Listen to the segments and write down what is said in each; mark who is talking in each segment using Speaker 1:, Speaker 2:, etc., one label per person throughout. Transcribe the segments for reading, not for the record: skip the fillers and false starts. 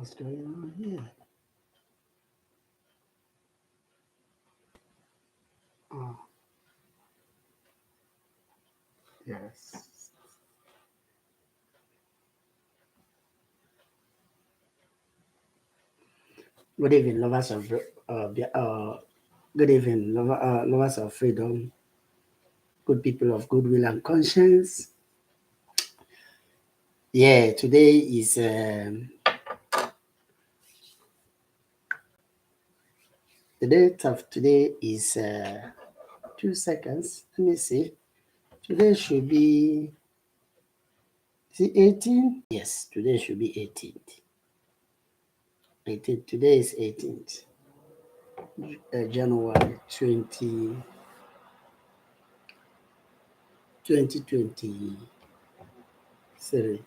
Speaker 1: What's going on here? Oh, yes. Good evening, lovers of good evening, lovers of freedom, good people of goodwill and conscience. Yeah, today is the date of today is 2 seconds. Let me see. Today should be is it 18? Yes, today should be 18th. 18th. Today is 18th. January 2023.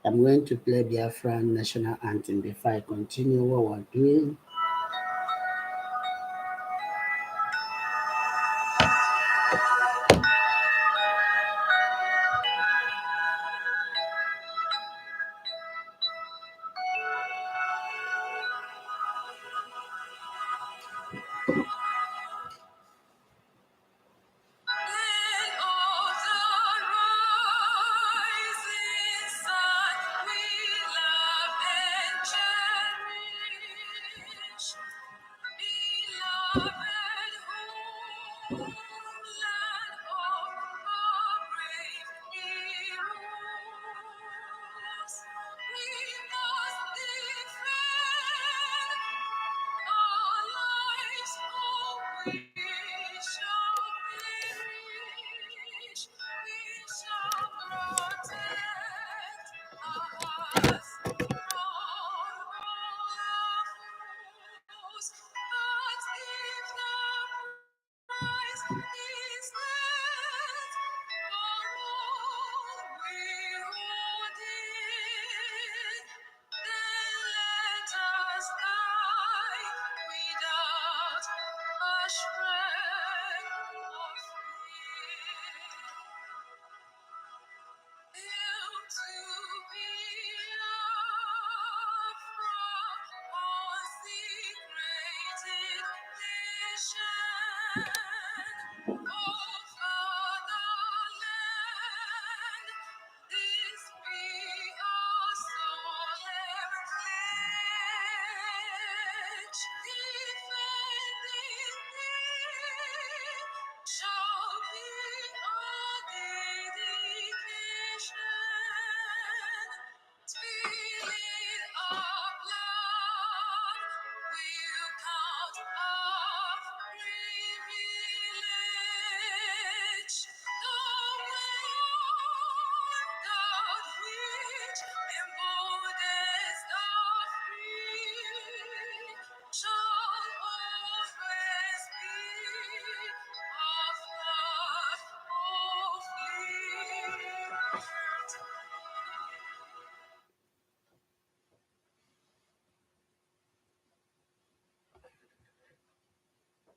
Speaker 1: I'm going to play Biafran national anthem before I continue what we're doing.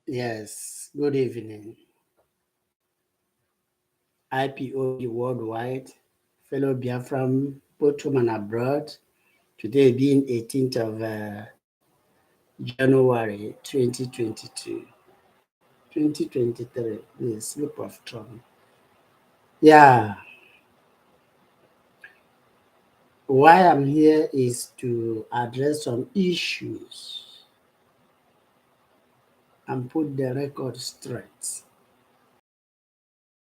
Speaker 1: Yes, good evening. IPOB worldwide, fellow Biafran, both home and abroad. Today being 18th of January 2022. 2023, the slip of tongue. Yeah, why I'm here is to address some issues and put the record straight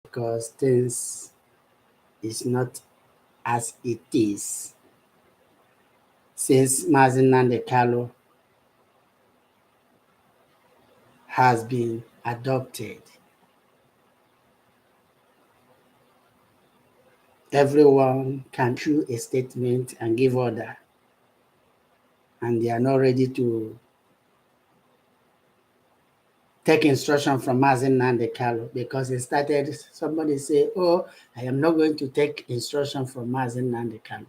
Speaker 1: because things is not as it is since Mazi Nnamdi Kanu has been adopted. Everyone can issue a statement and give order, and they are not ready to take instruction from Mazi Nnamdi Kanu because it started, somebody say, oh, I am not going to take instruction from Mazi Nnamdi Kanu.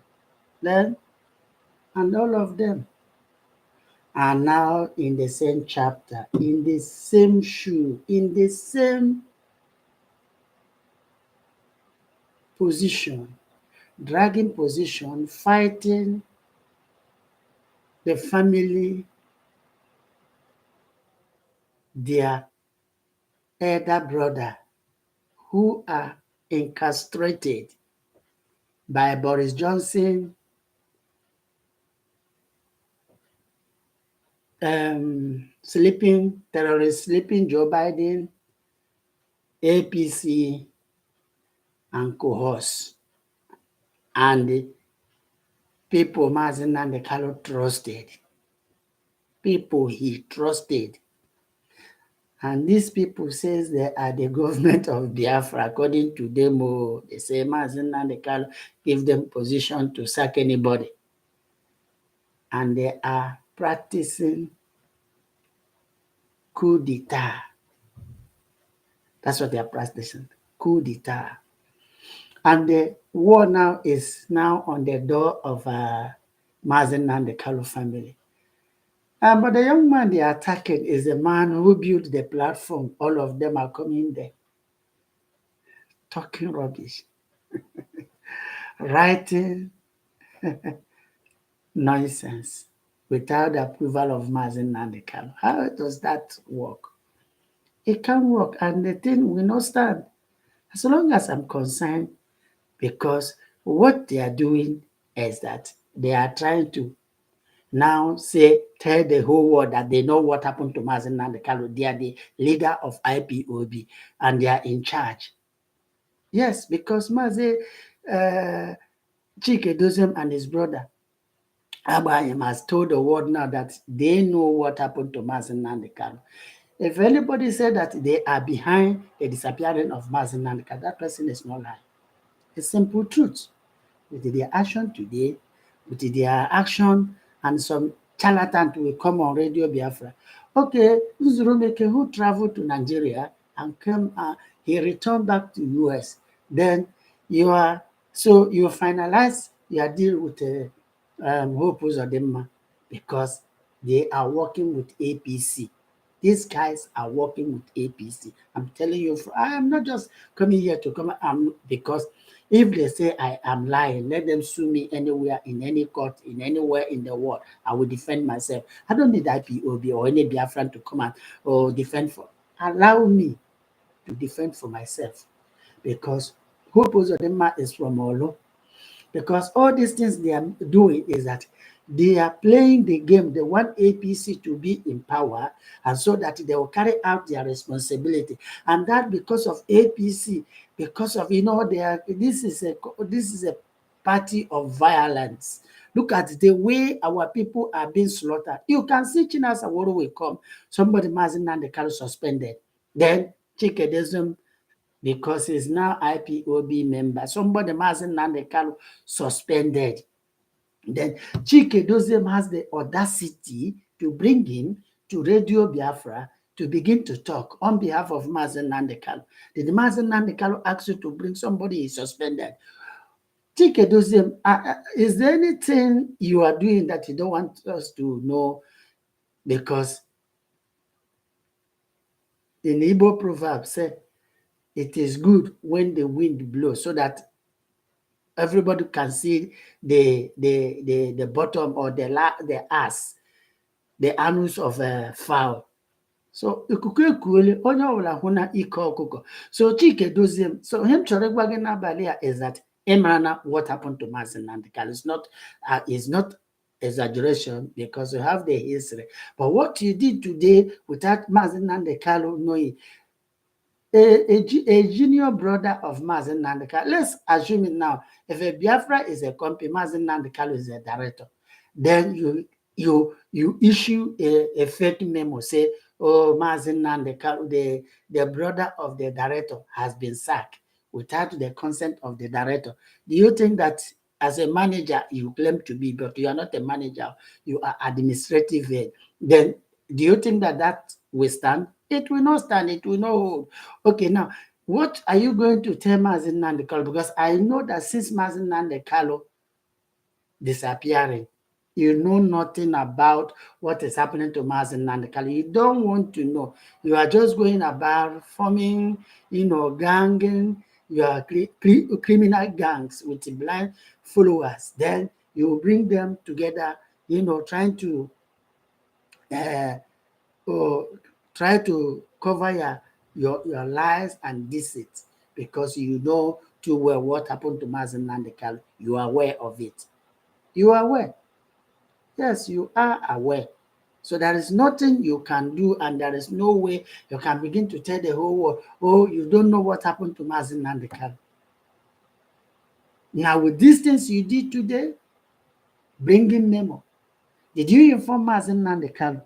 Speaker 1: Then, and all of them are now in the same chapter, in the same shoe, in the same position, dragging position, fighting the family, their elder brother, who are incarcerated by Boris Johnson, terrorist sleeping Joe Biden, APC, and cohorts. And people Mazi Nnamdi Kanu trusted. People he trusted. And these people says they are the government of Biafra. According to them, they say Mazi Nnamdi Kanu give them position to sack anybody. And they are practicing coup d'etat. That's what they are practicing, coup d'etat. And the war now is now on the door of Mazi Nnamdi Kanu family. But the young man they are attacking is the man who built the platform. All of them are coming there, talking rubbish, writing nonsense without the approval of Mazi Nnamdi Kanu. How does that work? It can't work, and the thing will not stand. As long as I'm concerned, because what they are doing is that they are trying to now tell the whole world that they know what happened to Mazi Nnamdi Kanu. They are the leader of IPOB and they are in charge. Yes, because Mazi Chika Edoziem and his brother agbayim has told the world now that they know what happened to Mazi Nnamdi Kanu. If anybody said that they are behind the disappearance of Mazi Nnamdi Kanu, that person is not lying. It's simple truth. With their action today, with their action, and some charlatan will come on Radio Biafra. Okay, Uzurumeke, who traveled to Nigeria and came, he returned back to US. Then you finalize your deal with Hope Uzodinma because they are working with APC. These guys are working with APC. I'm telling you, I am not just coming here to come because if they say I am lying, let them sue me anywhere, in any court, in anywhere in the world. I will defend myself. I don't need IPOB or any Biafran to come out or defend for. Allow me to defend for myself because Hope Uzodinma is from Olo. Because all these things they are doing is that they are playing the game. They want APC to be in power, and so that they will carry out their responsibility. And that because of APC, because of this is a party of violence. Look at the way our people are being slaughtered. You can see Chinasa Aworo will come. Somebody Mazi Nnamdi Kanu suspended. Then Chika Edoziem, because he's now IPOB member. Somebody Mazi Nnamdi Kanu suspended. Then Chika Edoziem has the audacity to bring him to Radio Biafra to begin to talk on behalf of Mazi Nnamdi Kanu. Did Mazi Nnamdi Kanu ask you to bring somebody he suspended? Chika Edoziem, is there anything you are doing that you don't want us to know? Because in Igbo proverb say, it is good when the wind blows so that everybody can see the bottom or the ass, the anus of a fowl. So ikuku ekuole onye ọbụla hụ na ike ọkụkọ. So Chika Edoziem, so him chọrọ ịgwa gị n'abalị a is that ịmara what happened to Mazi Nnamdi Kanu. It's not exaggeration because you have the history. But what you did today without Mazi Nnamdi Kanu knowing, a junior brother of Mazi Nnamdi Kanu. Let's assume it now. If a Biafra is a company, Mazi Nnamdi Kanu is a director, then you issue a fake memo, say, oh, Mazi Nnamdi Kanu, the brother of the director has been sacked without the consent of the director. Do you think that as a manager you claim to be, but you are not a manager, you are administrative head, then do you think that will stand? It will not stand. It will not hold. Okay, now, what are you going to tell Mazi Nnamdi Kanu? Because I know that since Mazi Nnamdi Kanu disappearing, you know nothing about what is happening to Mazi Nnamdi Kanu. You don't want to know. You are just going about forming, ganging, your criminal gangs with blind followers. Then you bring them together, trying to uh, oh, try to cover your lies and deceit because you know too well what happened to Mazen Nandekal. You are aware of it. You are aware. Yes, you are aware. So there is nothing you can do, and there is no way you can begin to tell the whole world, oh, you don't know what happened to Mazen Nandekal. Now, with these things you did today, bringing memo, did you inform Mazen Nandekal?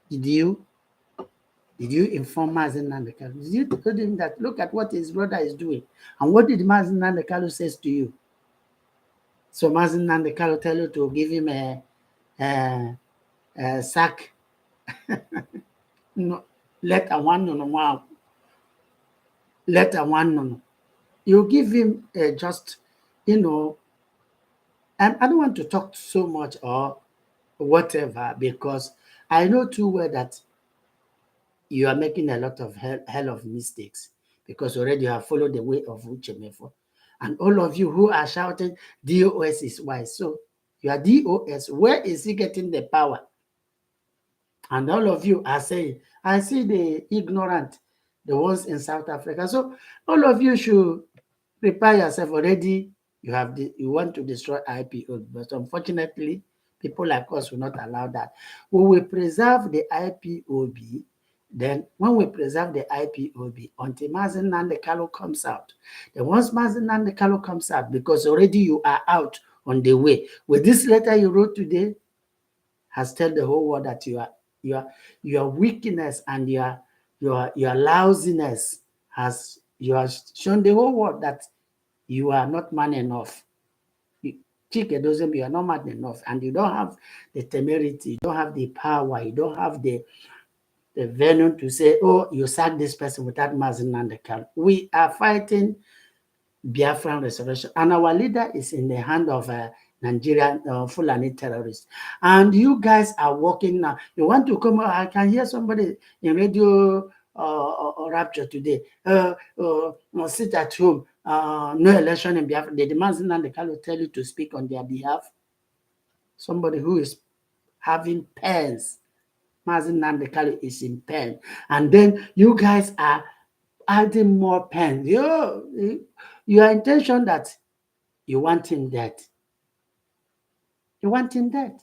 Speaker 1: Did you? Did you inform Mazen Nandekalu? Did you tell him that look at what his brother is doing? And what did Mazen Nandekalu says to you? So Mazen Nandekalu tell you to give him a sack, no, letter one, no, no, wow, letter one, no, no. You give him just, you know, and I don't want to talk so much or whatever because I know too well that you are making a lot of hell of mistakes because already you have followed the way of Uchemefo. And all of you who are shouting, DOS is wise. So you are DOS. Where is he getting the power? And all of you are saying, I see the ignorant, the ones in South Africa. So all of you should prepare yourself already. You want to destroy IPO, but unfortunately, people like us will not allow that. We will preserve the IPOB. Then, when we preserve the IPOB until Mazen Nandekalo comes out, then once Mazen Nandekalo comes out, because already you are out on the way. With this letter you wrote today, has told the whole world that your weakness and your lousiness you have shown the whole world that you are not man enough. Chika Edoziem, you are not man enough, and you don't have the temerity, you don't have the power, you don't have the venom to say, oh, you sack this person without Mazen Nandekal. We are fighting Biafran restoration, and our leader is in the hand of a Nigerian Fulani terrorists. And you guys are working now. You want to come? I can hear somebody in radio rapture today. Sit at home. No election in Biafra. The demands and the will tell you to speak on their behalf. Somebody who is having pens. Mazen Nandekali is in pen. And then you guys are adding more pen. Your intention that you want him dead. You want him dead.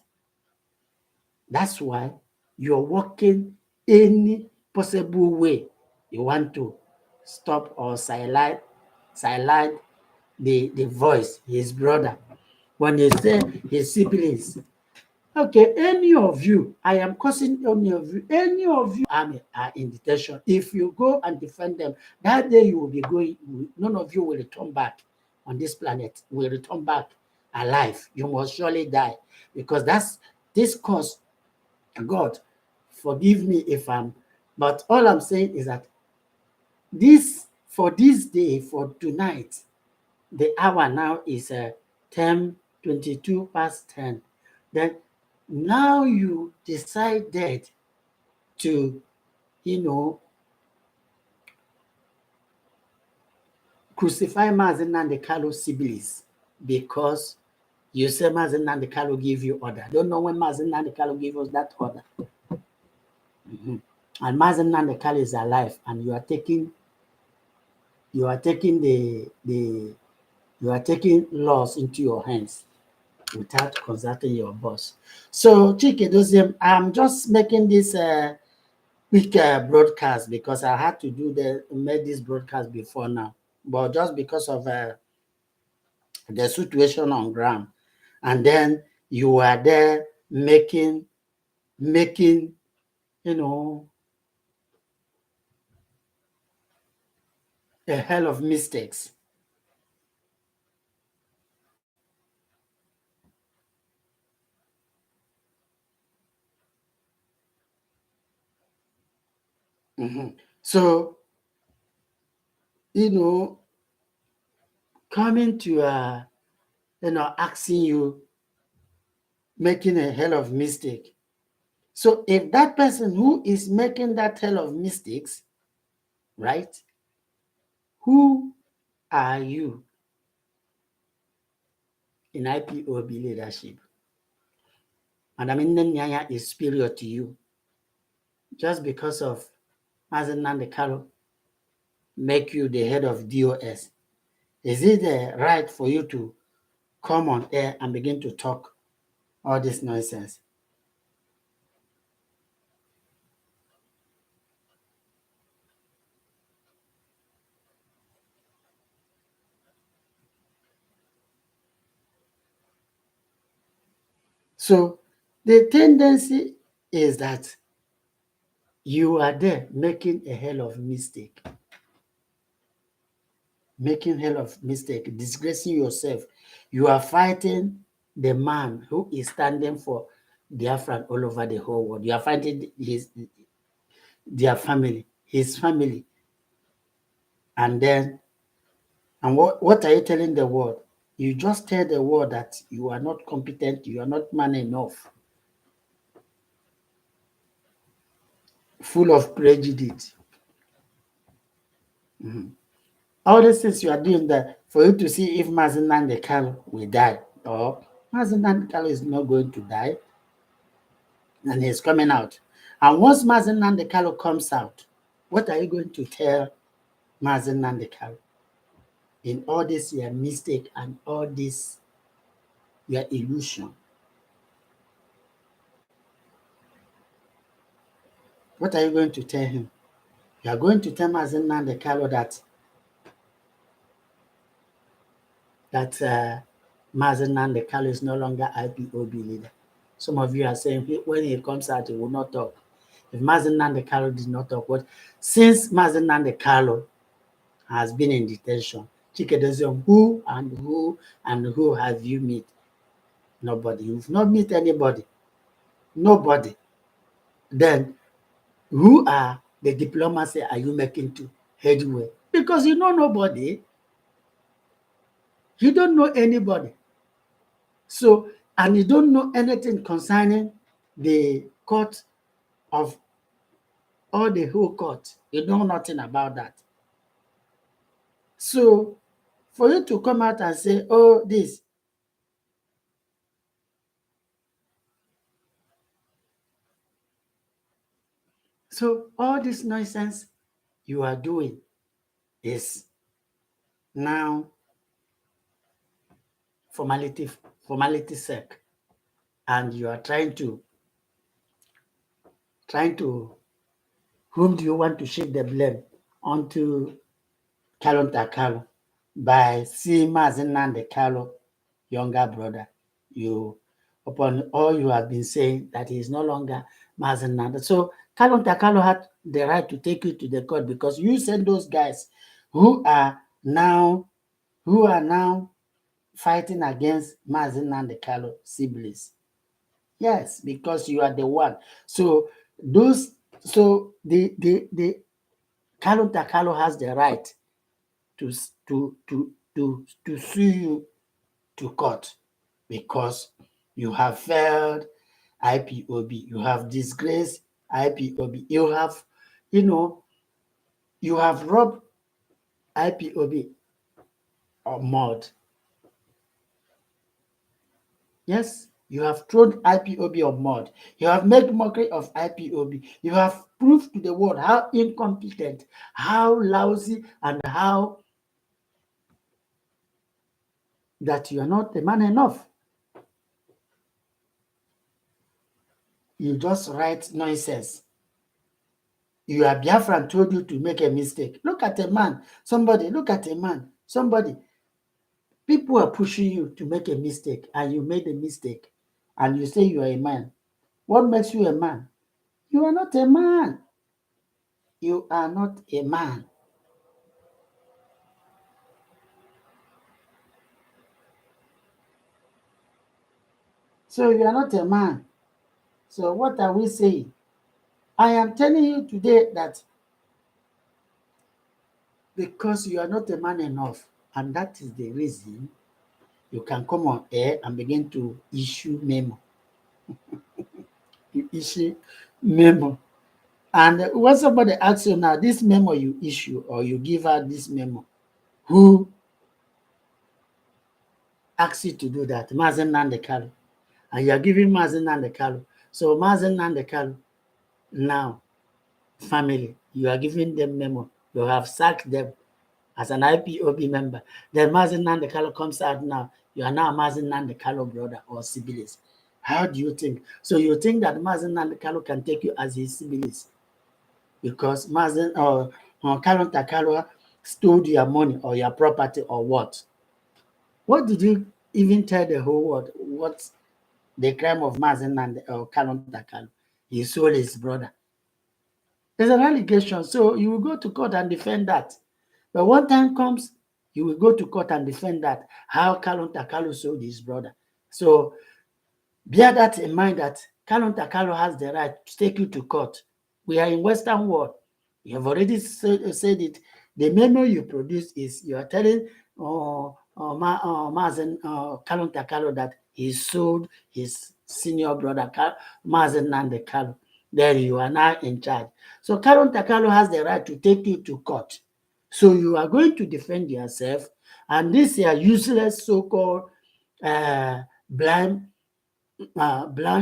Speaker 1: That's why you're working any possible way you want to stop or silence the voice, his brother. When they say his siblings, okay, any of you, I am causing any of you are in detention. If you go and defend them, that day you will be going, none of you will return back on this planet, will return back alive. You must surely die because that's this cause. God, forgive me if but all I'm saying is that for this day, for tonight, the hour now is 10:22 past 10. Then now you decided to, crucify Mazen Nandekalo siblings because you say Mazen Nandekalo give you order. I don't know when Mazen Nandekalo gave us that order. And Mazen Nandekalo is alive, and you are taking laws into your hands without consulting your boss. So, Chika Edoziem, I'm just making this quick broadcast because I had to make this broadcast before now, but just because of the situation on ground, and then you are there making you know a hell of mistakes. So coming to asking you, making a hell of mistake. So if that person who is making that hell of mistakes, right, who are you in IPOB leadership? Madam Nyanya is superior to you just because of Mazen Nandekalo make you the head of DOS. Is it right for you to come on air and begin to talk all this nonsense? So the tendency is that you are there making a hell of mistake, disgracing yourself. You are fighting the man who is standing for Biafran all over the whole world. You are fighting his family, and then what are you telling the world? You just tell the world that you are not competent, you are not man enough, full of prejudice. All these things you are doing that for you to see if Mazen Nandekalo will die, or Mazen Nandekalo is not going to die, and he's coming out. And once Mazen Nandekalo comes out, what are you going to tell Mazen Nandekalo in all this your mistake and all this your illusion? What are you going to tell him? You are going to tell Mazen Nandekalo that Mazen Nandekalo is no longer IPOB leader. Some of you are saying when he comes out, he will not talk. If Mazen Nandekalo did not talk, what? Since Mazen Nandekalo has been in detention, Chika Edoziem, who have you met? Nobody. You've not met anybody. Nobody. Then who are the diplomacy are you making to headway? Because you know nobody. You don't know anybody. So, and you don't know anything concerning the court of or the whole court. You know nothing about that. So, for you to come out and say, oh, this, so all this nonsense you are doing is now formality sake, and you are trying to whom do you want to shift the blame onto Kalonta Kalo by seeing Mazen Nandekalo younger brother. You upon all you have been saying that he is no longer Mazen Nanda. So Kalon Takalo had the right to take you to the court because you sent those guys who are now fighting against Mazen Nandekalo siblings. Yes, because you are the one. So the Kalon Takalo has the right to sue you to court because you have failed IPOB, you have disgraced IPOB, you have robbed IPOB of mud. Yes, you have thrown IPOB of mud. You have made mockery of IPOB. You have proved to the world how incompetent, how lousy, and how that you are not a man enough. You just write nonsense. You are Biafran told you to make a mistake. Look at a man. Look at a man. People are pushing you to make a mistake, and you made a mistake, and you say you are a man. What makes you a man? You are not a man. You are not a man. So you are not a man. So what are we saying? I am telling you today that because you are not a man enough, and that is the reason you can come on air and begin to issue memo. You issue memo. And when somebody asks you now, this memo you issue or you give out this memo, who asks you to do that? Mazen Nandekalo. and you are giving Mazen Nandekalu. So Mazen Nandekalu now, family, you are giving them memo. You have sacked them as an IPOB member. Then Mazen Nandekalu comes out now. You are now Mazen Nandekalu brother or siblings. How do you think? So you think that Mazen Nandekalu can take you as his siblings because Mazen or Kalon Takalo stole your money or your property or what? What did you even tell the whole world? What the crime of Mazen and Kalon Takalo? He sold his brother. There's an allegation, so you will go to court and defend that. But one time comes, you will go to court and defend that, how Kalon Takalo sold his brother. So bear that in mind that Kalon Takalo has the right to take you to court. We are in Western world. You have already said it. The memo you produce is you are telling Mazen Kalon Takalo that he sold his senior brother Mazen Nande Kalo. Then you are now in charge. So Kalon Takalo has the right to take you to court. So you are going to defend yourself, and this your useless so-called blind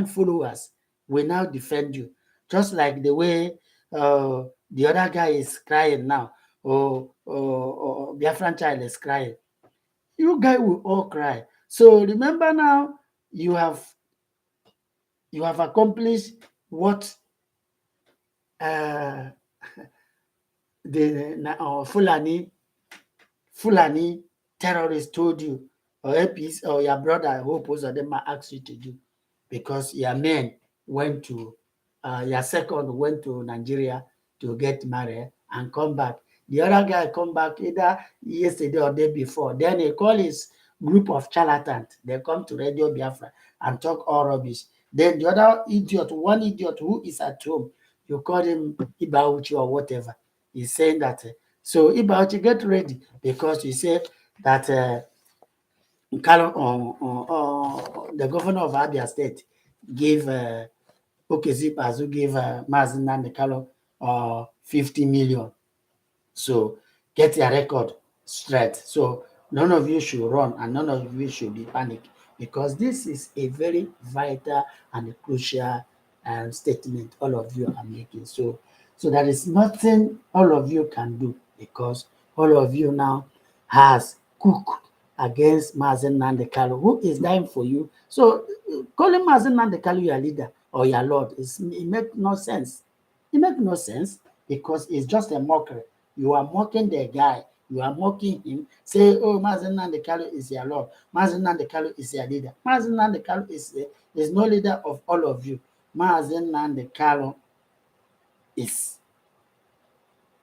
Speaker 1: followers will now defend you, just like the way the other guy is crying now, or Biafran child is crying. You guys will all cry. So remember now, you have accomplished what uh, the Fulani terrorists told you, or APs, or your brother who opposed them asked you to do, because your men went to, your second went to Nigeria to get married and come back. The other guy come back either yesterday or day before. Then he call his group of charlatans. They come to Radio Biafra and talk all rubbish. Then the other idiot, one idiot who is at home, you call him Ibauchi or whatever. He's saying that. So Ibauchi, get ready, because you say that the governor of Abia State gave Okezipas, who gave Mazin Nandekalo 50 million. So get your record straight. So none of you should run and none of you should be panicked, because this is a very vital and crucial statement all of you are making. So there is nothing all of you can do, because all of you now has cooked against Mazen Nandekalu, who is dying for you. So calling Mazen Nandekalu your leader or your lord, it makes no sense. It makes no sense, because it's just a mockery. You are mocking the guy. You are mocking him. Say, oh, Mazen Nandekalu is your lord. Mazen Nandekalu is your leader. Mazen Nandekalu is no leader of all of you. Mazen Nandekalu is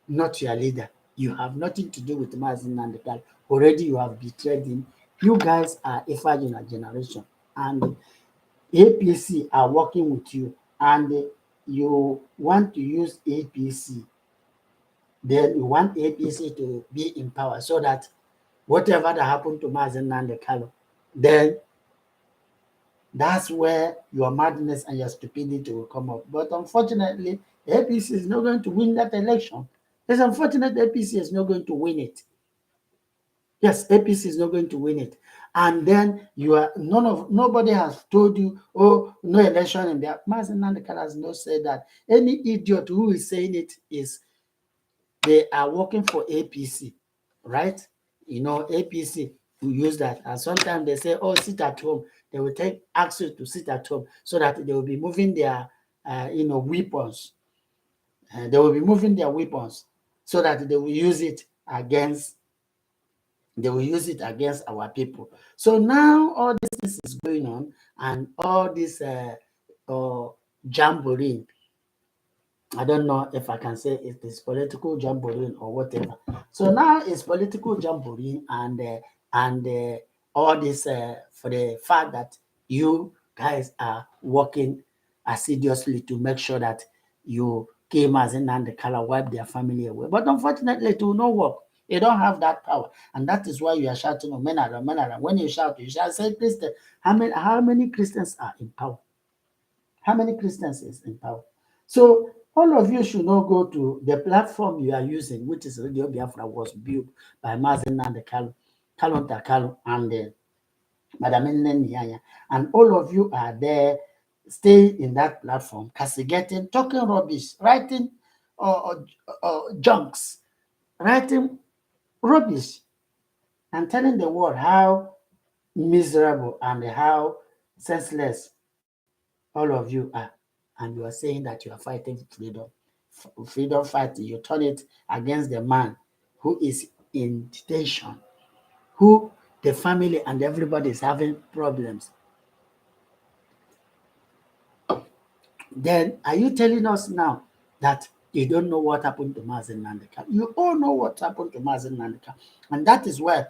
Speaker 1: not your leader. You have nothing to do with Mazen Nandekalu. Already you have betrayed him. You guys are a Fajina generation, and APC are working with you, and you want to use APC. Then you want APC to be in power, so that whatever that happened to Mazen Nandekalo, then that's where your madness and your stupidity will come up. But unfortunately, APC is not going to win that election. It's unfortunate APC is not going to win it. Yes, APC is not going to win it. And then nobody has told you, oh, no election in there. Mazen Nandekalo has not said that. Any idiot who is saying it is they are working for APC, right? APC will use that. And sometimes they say, oh, sit at home. They will ask you to sit at home, so that they will be moving their, weapons. They will be moving their weapons, so that they will use it against our people. So now all this is going on, and all this jamboree. I don't know if I can say it is political jamboree or whatever. So now it's political jamboree, and all this for the fact that you guys are working assiduously to make sure that you came as in and the color wipe their family away. But unfortunately, it will not work. You don't have that power, and that is why you are shouting, "Oh, Menara, Menara." When you shout, say, "Christian." How many Christians are in power? How many Christians is in power? So all of you should not go to the platform you are using, which is Radio Biafra, was built by Mazen and the Kalon Takalo, and Madam Nyanya, and all of you are there, staying in that platform, castigating, talking rubbish, writing junks, writing rubbish, and telling the world how miserable and how senseless all of you are. And you are saying that you are fighting freedom. Freedom fighting, you turn it against the man who is in detention, who the family and everybody is having problems. Then are you telling us now that you don't know what happened to Mazen Nandeka? You all know what happened to Mazen Nandeka. And that is why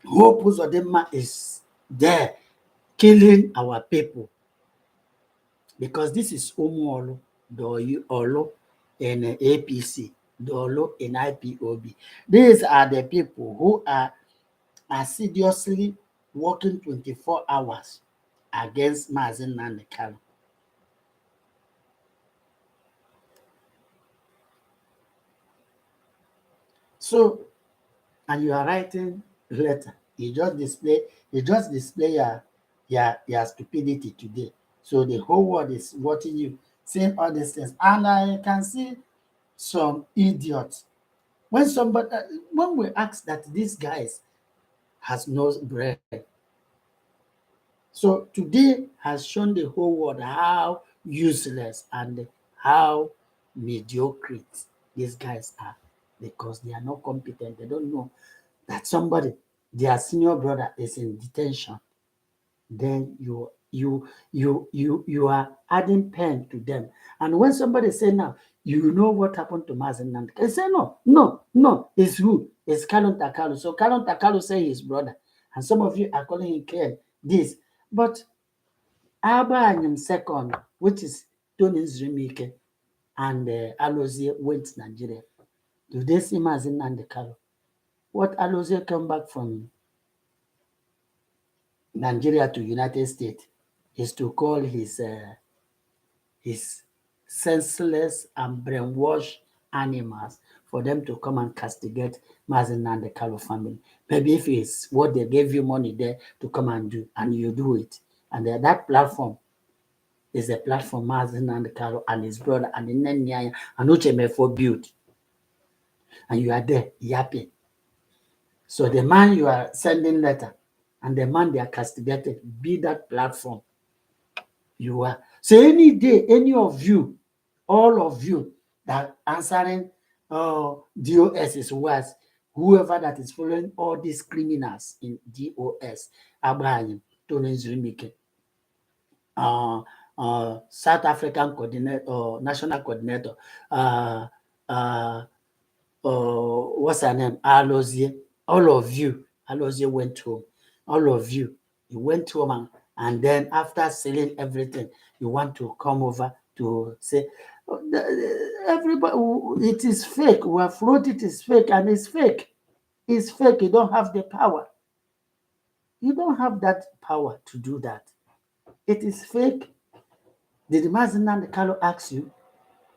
Speaker 1: Hope Uzodinma is there killing our people. Because this is Umuolu, Olo in APC, Dolo in IPOB. These are the people who are assiduously working 24 hours against Mazen Nandeka. So, and you are writing letter. You just display your stupidity today. So the whole world is watching you saying all these things. And I can see some idiots. When we ask that these guys has no bread. So today has shown the whole world how useless and how mediocre these guys are, because they are not competent. They don't know that somebody, their senior brother, is in detention. Then you are adding pain to them. And when somebody say now, you know what happened to Mazen Nandeka, they say no, it's who? It's Kalon Takalu. So Kalon Takalu say his brother, and some of you are calling him Ken this, but Agbayim second, which is Tony Zrimike, and Alozie went to Nigeria. Do they see Mazen Nandeka? What Alozie come back from Nigeria to United States is to call his senseless and brainwashed animals for them to come and castigate Mazen and the Kalo family. Maybe if it's what they gave you money there to come and do, and you do it, and that platform is a platform Mazen and the Kalo and his brother and the Nanyaya and Uchemefo built, and you are there yapping. So the man you are sending letter and the man they are castigated, be that platform you are. So any day, any of you, all of you that answering DOS is worse, whoever that is following all these criminals in DOS, Abraham, Tony Zrimike, South African coordinator, national coordinator, uh, uh, what's her name? Alozie, all of you, Alozie went home. All of you, you went home and then after selling everything, you want to come over to say, everybody, it is fake. We have wrote it is fake and it's fake. It's fake. You don't have the power. You don't have that power to do that. It is fake. Did Mazinan Kalo ask you?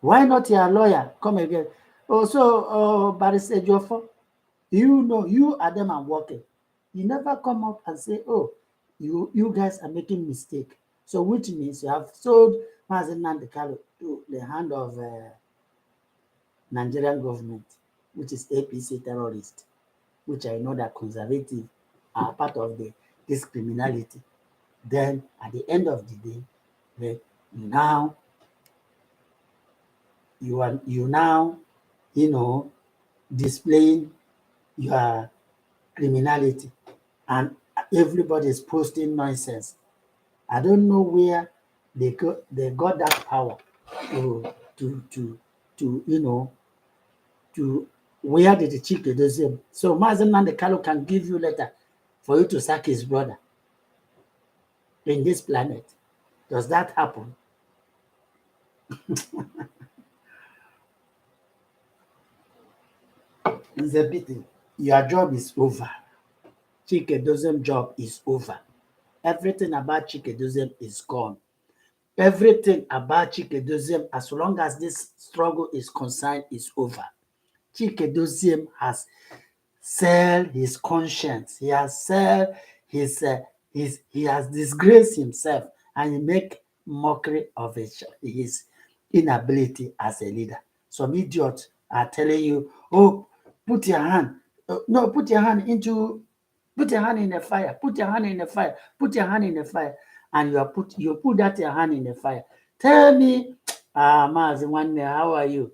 Speaker 1: Why not your lawyer? Come again. Also, Barrister Joffo, you know, you are them and working. You never come up and say, oh, you guys are making mistake. So which means you have sold Mazen Nandekalo to the hand of Nigerian government, which is APC terrorist, which I know that conservative are part of this criminality. Then at the end of the day, now you now, displaying your criminality, and everybody is posting nonsense. I don't know where they got that power to to to to where did the Chika Edoziem. So Mazen Nandekalo can give you letter for you to sack his brother in this planet. Does that happen? It's a pity. Your job is over. Chika Edoziem job is over. Everything about Chika Edoziem is gone. Everything about Chika Edoziem, as long as this struggle is concerned, is over. Chika Edoziem has sell his conscience. He has sell he has disgraced himself, and he make mockery of his inability as a leader. Some idiots are telling you, oh, put your hand, no, put your hand in the fire, put your hand in the fire, put your hand in the fire, and you put that your hand in the fire. Tell me, Mazi Wanne, how are you?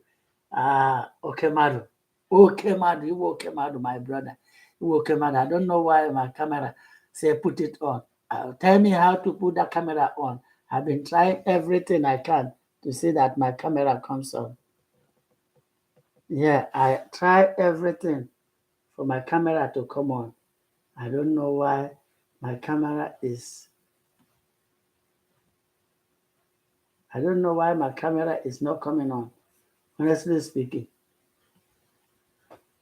Speaker 1: Okemadu. Okemadu, my brother. Okemadu. I don't know why my camera say put it on. Tell me how to put that camera on. I've been trying everything I can to see that my camera comes on. Yeah, I try everything for my camera to come on. I don't know why my camera is. I don't know why my camera is not coming on. Honestly speaking,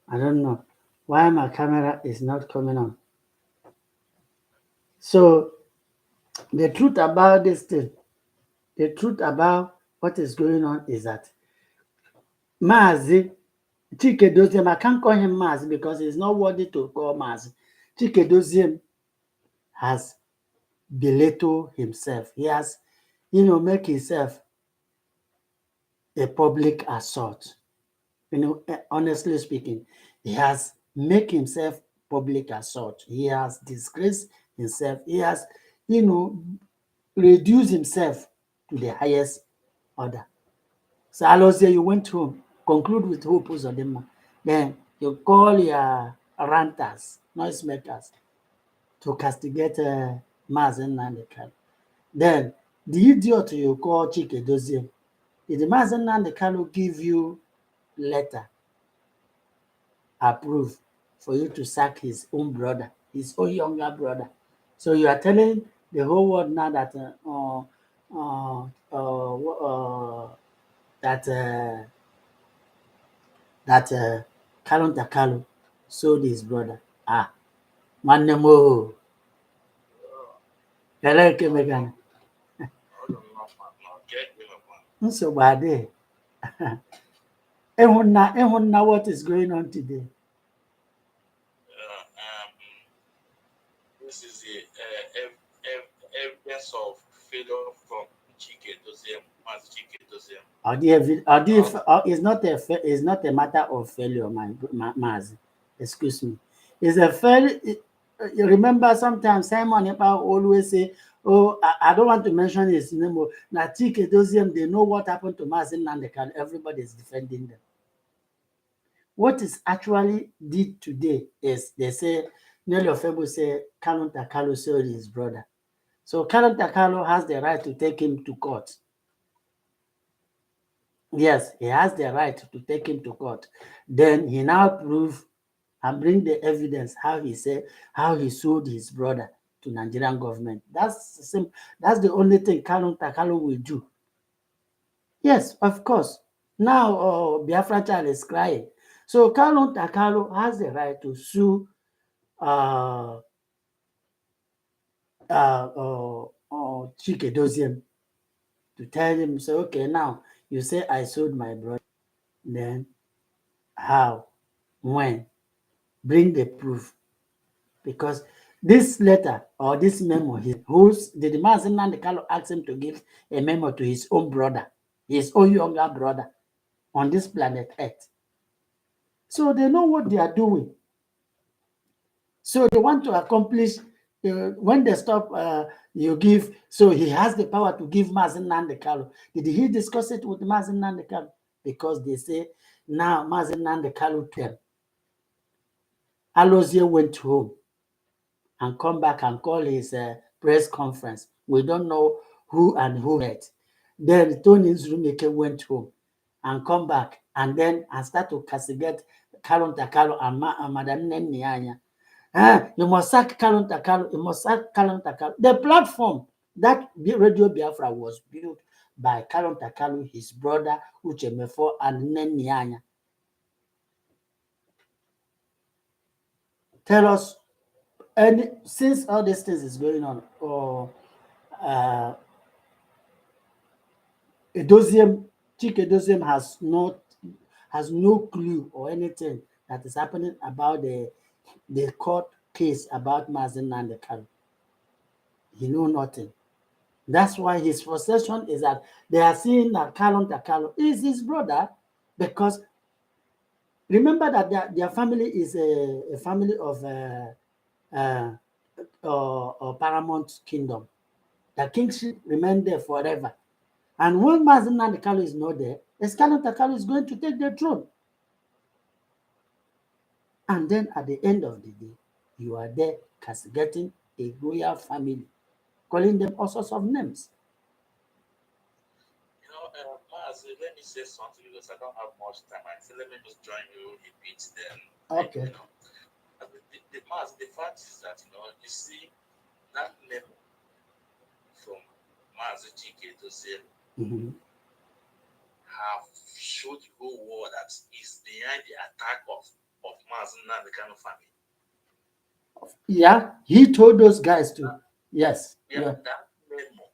Speaker 1: I don't know why my camera is not coming on. So the truth about this thing, the truth about what is going on is that Mazi Chika Edoziem, I can't call him Mazi because he's not worthy to call Mazi. Chika Edoziem has belittled himself. He has, make himself a public assault. Honestly speaking, he has made himself public assault. He has disgraced himself. He has, reduced himself to the highest order. So Alozie, you went home, conclude with Hope Uzodinma. Then you call your ranters, noisemakers, to castigate Mazen Nandekal. Then the idiot you call Chika Edoziem, did Mazen Nandekal give you letter approved for you to sack his own brother, his own younger brother? So you are telling the whole world now that that Kalon Takalo sold his brother. Manemo. Keleke Megan. So bad. Ehuna, what is going on today?
Speaker 2: This is the evidence of failure from Chika Edoziem, Mazi Chika Edoziem.
Speaker 1: It's not a matter of failure, Maz. Excuse me. It's a failure. You remember sometimes Simon Epa always say, oh, I don't want to mention his name. Now, Chika Edoziem, they know what happened to Mazin Nandekal. Everybody is defending them. What is actually did today is they say, Nelly Ofebo say, Kalon Takalo sold his brother. So Kalon Takalo has the right to take him to court. Yes, he has the right to take him to court. Then he now prove and bring the evidence how he sold his brother to Nigerian government. That's the only thing Kalon Takalo will do. Yes, of course. Now Biafra child is crying. So Kalon Takalo has the right to sue uh, Chika Edoziem to tell him, say, okay, now you say I sold my brother. Then how? When? Bring the proof. Because this letter or this memo, did the Mazen Nandekalo ask him to give a memo to his own brother, his own younger brother on this planet Earth? So they know what they are doing. So they want to accomplish, when they stop, you give, so he has the power to give Mazen Nandekalo. Did he discuss it with Mazen Nandekalo? Because they say, now Mazen Nandekalo to them. Alozie went home and come back and call his press conference. We don't know who and who met. Then Tony Nzurumeke went home and come back and start to castigate Kalon Takalo and Madam Nianya. You must sack Kalon Takalo. You must sack Kalon Takalo. The platform that Radio Biafra was built by Kalon Takalo, his brother Uchemefo, and Nianya. Tell us, and since all these things is going on, Chika Edoziem has no clue or anything that is happening about the court case about Mazen Nandekalo. He knew nothing. That's why his frustration is that they are seeing that Kalon Takalo is his brother, because remember that their family is a family of paramount kingdom. The kingship remained there forever. And when Mazen Nandekalo is not there, Kalon Takalo is going to take the throne. And then at the end of the day, you are there castigating a royal family, calling them all sorts of names.
Speaker 2: Maz, let me say something because I don't have much time. I say, let me just join you a bit then.
Speaker 1: Okay.
Speaker 2: The fact is that, you see, that memo from Maz Chika Edoziem have showed the whole world that is behind the attack of Maz and the kind of family.
Speaker 1: Yeah, he told those guys to. Yes.
Speaker 2: Yeah. That memo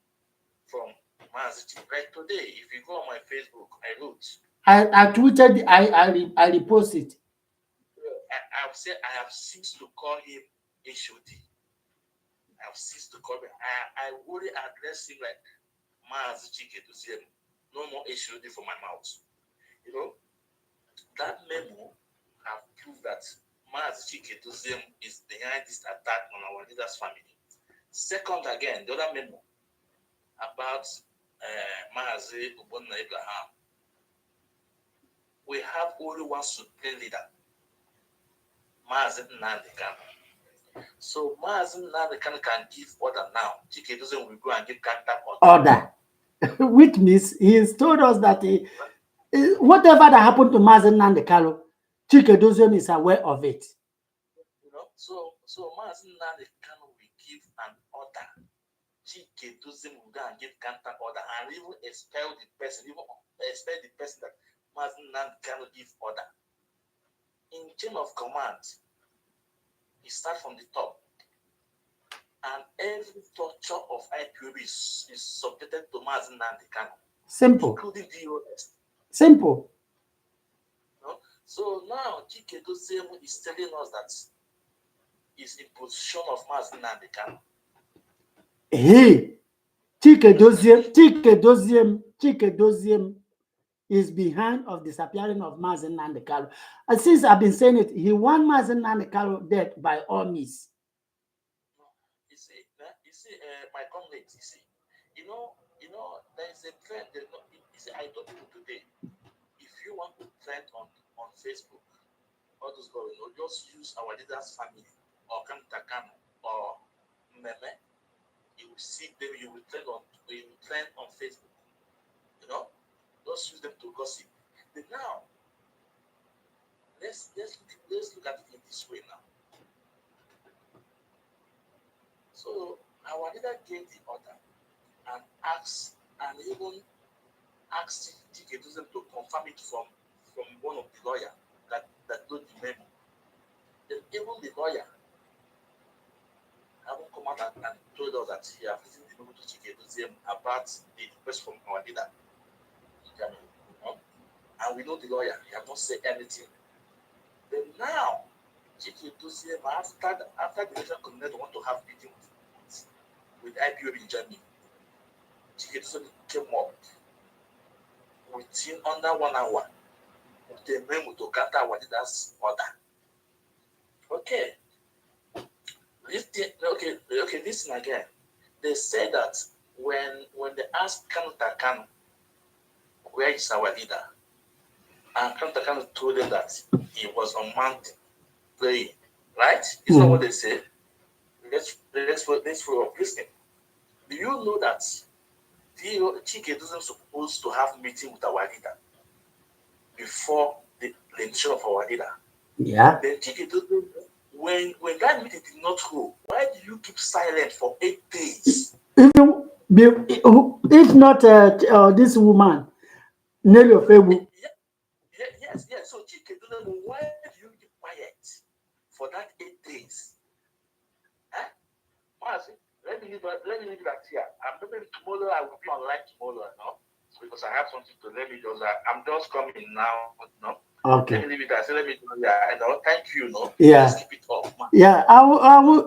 Speaker 2: from Maz Chika. Like today, if you go on my Facebook, I wrote.
Speaker 1: I tweeted, I reposted.
Speaker 2: I've said I have ceased to call him HOD. I've ceased to call him. I only address him like Maz Chika Edoziem. No more HOD from my mouth. That memo have proved that Maz Chika Edoziem is behind this attack on our leader's family. Second, again, the other memo about Maz Ubonna Abraham. We have only one supreme leader, Maz Nnamdi Kanu. So Maz Nnamdi Kanu can give order now. Chika Edoziem will go and give counter
Speaker 1: order. Which means he has told us that whatever that happened to Maz Nnamdi, Chika Edoziem is aware of it.
Speaker 2: So Maz Nnamdi Kanu will give an order. Chika Edoziem will go and give counter order and even expel the person that Maz Nnamdi Kanu give order. In chain of command, he starts from the top. And every torture of IPOB is subjected to Maz Nnamdi Kanu.
Speaker 1: Simple.
Speaker 2: Including DOS.
Speaker 1: Simple.
Speaker 2: So now Chika Edoziem is telling us that he's in position of Maz Nnamdi Kanu.
Speaker 1: Hey, Chika Edoziem is behind of disappearing of Maz Nnamdi. And since I've been saying it, he want Maz Nnamdi dead by all means.
Speaker 2: You see, my comrades, there is a trend. I told you today, if you want to trend on Facebook, all those guys, just use our leader's family or Kantakano or Meme. You will see them. You will trend on Facebook. Just use them to gossip. But now, let's look at it in this way now. So our leader gave the order and even asked Chika Edoziem to confirm it from one of the lawyers that wrote the memo. Then even the lawyer haven't come out and told us that he has written the memo to Chika Edoziem about the request from our leader. And we know the lawyer, he has not said anything. But now, Chika Edoziem, after the national community want to have meeting with IPOB in Germany, Chika Edoziem came up within under 1 hour with a memo to counter our leader's order. Okay, listen again. They said that when they asked Kanu where is our leader, and Kanu told them that he was on mountain praying. Right? Is not what they said. Let's follow up. Listen. Do you know that Chika Edoziem supposed to have meeting with our leader before the election of our leader?
Speaker 1: Yeah.
Speaker 2: Then Chika Edoziem, when that meeting did not go, why do you keep silent for 8 days?
Speaker 1: If not this woman, Nelly Ofebu.
Speaker 2: Yes. So Chika Edoziem, why do you keep quiet for that 8 days? Let me leave that here. Maybe tomorrow I will be online tomorrow, because I have something to let me just. I'm just coming now,
Speaker 1: Okay.
Speaker 2: Let me leave it there. Let me do that. Thank you,
Speaker 1: Yeah.
Speaker 2: Let's keep it up.
Speaker 1: Yeah,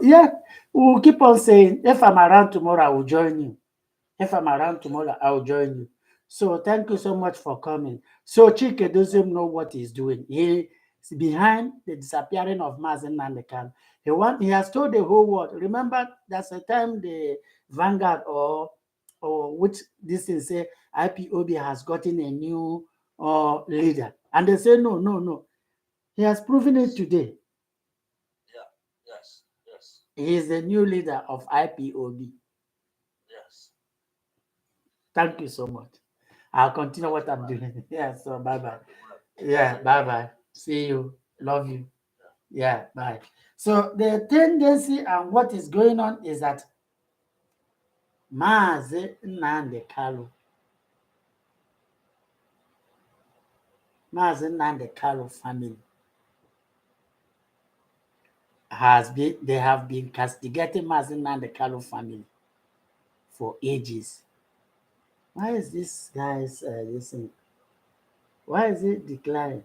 Speaker 1: yeah, we'll keep on saying, if I'm around tomorrow, I will join you. If I'm around
Speaker 2: Okay.
Speaker 1: tomorrow, I'll join you. So thank you so much for coming. So Chike doesn't know what he's doing. He is behind the disappearing of Mazen Nandekan. He has told the whole world. Remember, that's the time the Vanguard or which this thing say IPOB has gotten a new leader. And they say no, no, no. He has proven it
Speaker 2: Yes.
Speaker 1: today.
Speaker 2: Yeah. Yes. Yes.
Speaker 1: He is the new leader of IPOB.
Speaker 2: Yes.
Speaker 1: Thank you so much. I'll continue
Speaker 2: Thank
Speaker 1: what
Speaker 2: you,
Speaker 1: I'm
Speaker 2: man.
Speaker 1: doing. Yeah, so bye bye.
Speaker 2: Thank you, man.
Speaker 1: Yeah,
Speaker 2: Thank
Speaker 1: bye
Speaker 2: you.
Speaker 1: bye. See you. Love you.
Speaker 2: Yeah.
Speaker 1: Yeah, bye. So the tendency and what is going on is that Maazi Nnamdi Kalu, Maazi Nnamdi Kalu family they have been castigating Maazi Nnamdi Kalu family for ages. Why is this guys listen? Why is it declining?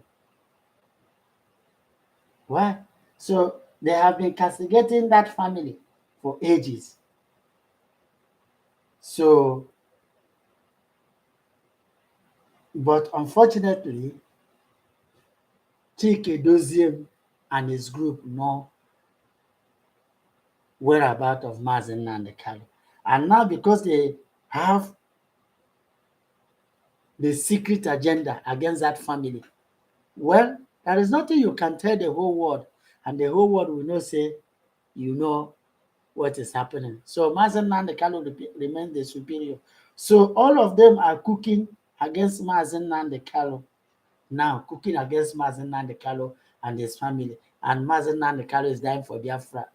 Speaker 1: Why? So they have been castigating that family for ages. So, but unfortunately, Chika Edoziem and his group know whereabouts of Mazen Nnamdi Kanu. And now because they have the secret agenda against that family, well, there is nothing you can tell the whole world, and the whole world will know say you know what is happening. So Mazen Nnamdi Kanu remains the superior. So all of them are cooking against Mazen Nnamdi Kanu now, cooking against Mazen Nnamdi Kanu and his family. And Mazen Nnamdi Kanu is dying for Biafra.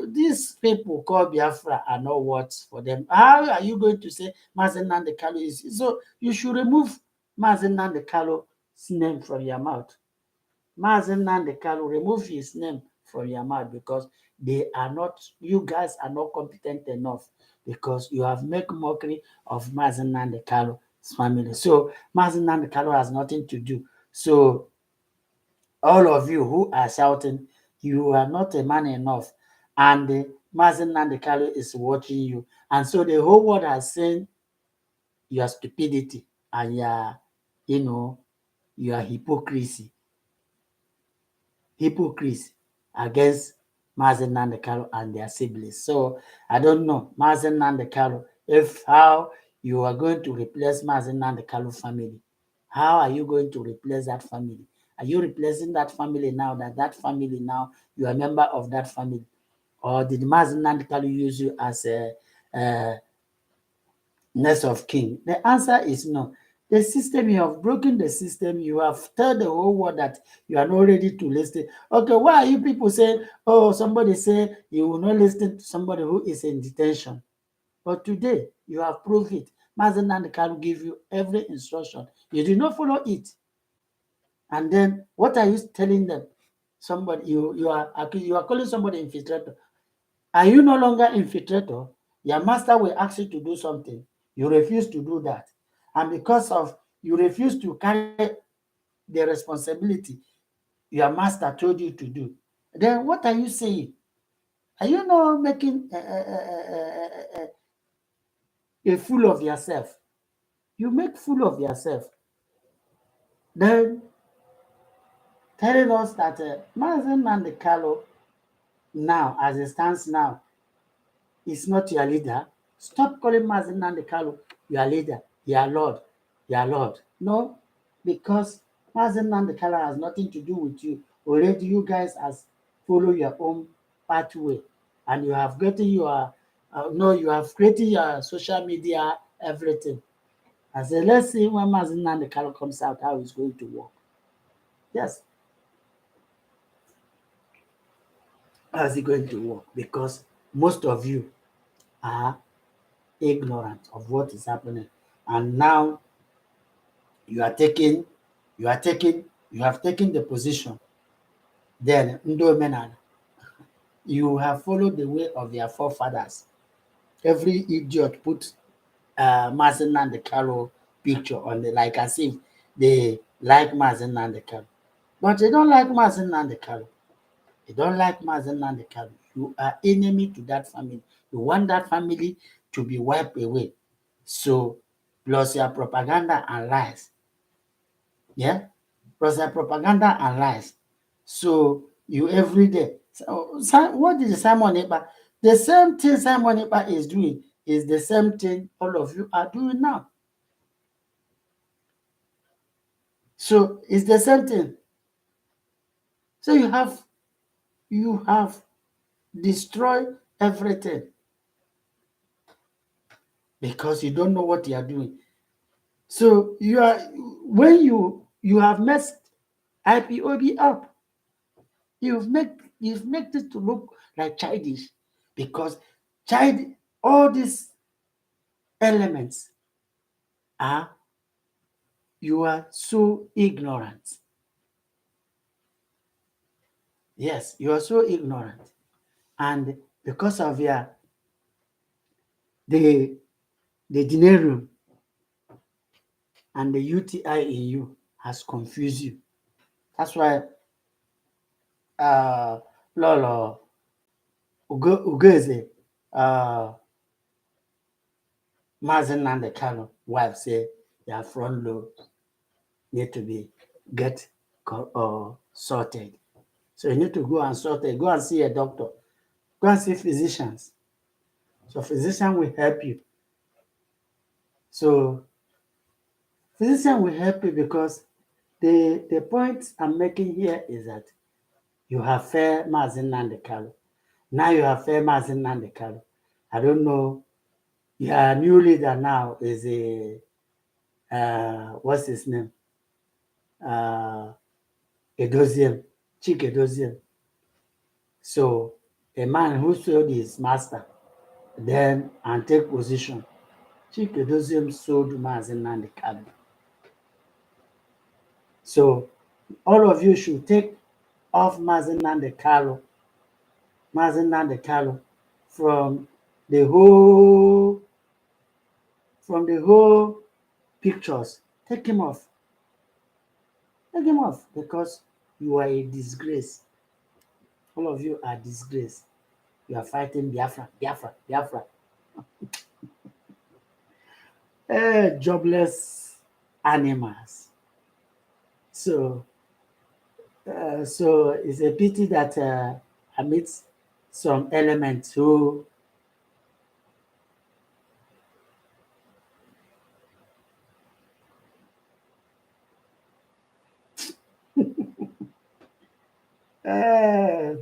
Speaker 1: These people called Biafra are not words for them. How are you going to say Mazen Nnamdi Kanu is? So you should remove Mazen Nnamdi Kanu's name from your mouth. Mazen Nnamdi Kanu, remove his name from your mouth because you guys are not competent enough because you have made mockery of Mazen Nnamdi Kanu's family. So Mazen Nnamdi Kanu has nothing to do. So all of you who are shouting, you are not a man enough. And Mazen Nnamdi Kanu is watching you. And so the whole world has seen your stupidity and you know, your hypocrisy against Mazen Nnamdi Kanu and their siblings. So I don't know, Mazen Nnamdi Kanu, if how you are going to replace Mazen Nnamdi Kanu family. How are you going to replace that family? Are you replacing that family now that family now you are a member of that family? Or did Mazen Nnamdi Kanu use you as a next of kin? The answer is no. The system, you have broken the system. You have told the whole world that you are not ready to listen. Okay, why are you people saying, oh, somebody say you will not listen to somebody who is in detention? But today, you have proved it. Mazen and can give you every instruction. You did not follow it. And then what are you telling them? Somebody you are calling somebody infiltrator. Are you no longer infiltrator? Your master will ask you to do something. You refuse to do that. And because of you refuse to carry the responsibility your master told you to do, then what are you saying? Are you not making a fool of yourself? You make fool of yourself. Then telling us that Mazen Mandekalo now, as it stands now, is not your leader. Stop calling Mazen Nandekalo your leader, your Lord, your Lord. No, because Mazen Nandekalo has nothing to do with you. Already you guys has follow your own pathway and you have gotten your, no, you have created your social media, everything. I said, let's see when Mazen Nandekalo comes out, how it's going to work. Yes, how is it going to work? Because most of you are ignorant of what is happening. And now you are taking, you have taken the position. Then, Ndomenal, you have followed the way of their forefathers. Every idiot put Mazen and the Caro picture on the like as if they like Mazen and the Caro. But they don't like Mazen and the Caro. You don't like Mazen Nnamdi Kanu. You are enemy to that family. You want that family to be wiped away. So, plus your propaganda and lies. Yeah? Plus your propaganda and lies. So, you every day. So, what is Simon Ekpa? The same thing Simon Ekpa is doing is the same thing all of you are doing now. So, it's the same thing. So, you have destroyed everything because you don't know what you are doing. So when you have messed IPOB up, you've made it to look like childish because all these elements are you are so ignorant. Yes, you are so ignorant, and because of the the denarium and the UTI in you has confused you. That's why Lolo Ugeze Mazen Nnamdi Kanu wife say your front lobe need to be get sorted. So you need to go and sort it. Go and see a doctor. Go and see physicians. So physician will help you. So physician will help you because the point I'm making here is that you have fair Mazen Nnamdi Kanu. Now you have fair Mazen Nnamdi Kanu. I don't know. Your new leader now is a what's his name? Edoziem, Chika Edoziem. So a man who sold his master then and take position. Chika Edoziem sold Mazen Nnamdi Kanu. So all of you should take off Mazen Nnamdi Kanu from the whole pictures. Take him off. Take him off because you are a disgrace. All of you are disgrace. You are fighting Biafra, Biafra, Biafra. Jobless animals. So, so it's a pity that amidst some elements who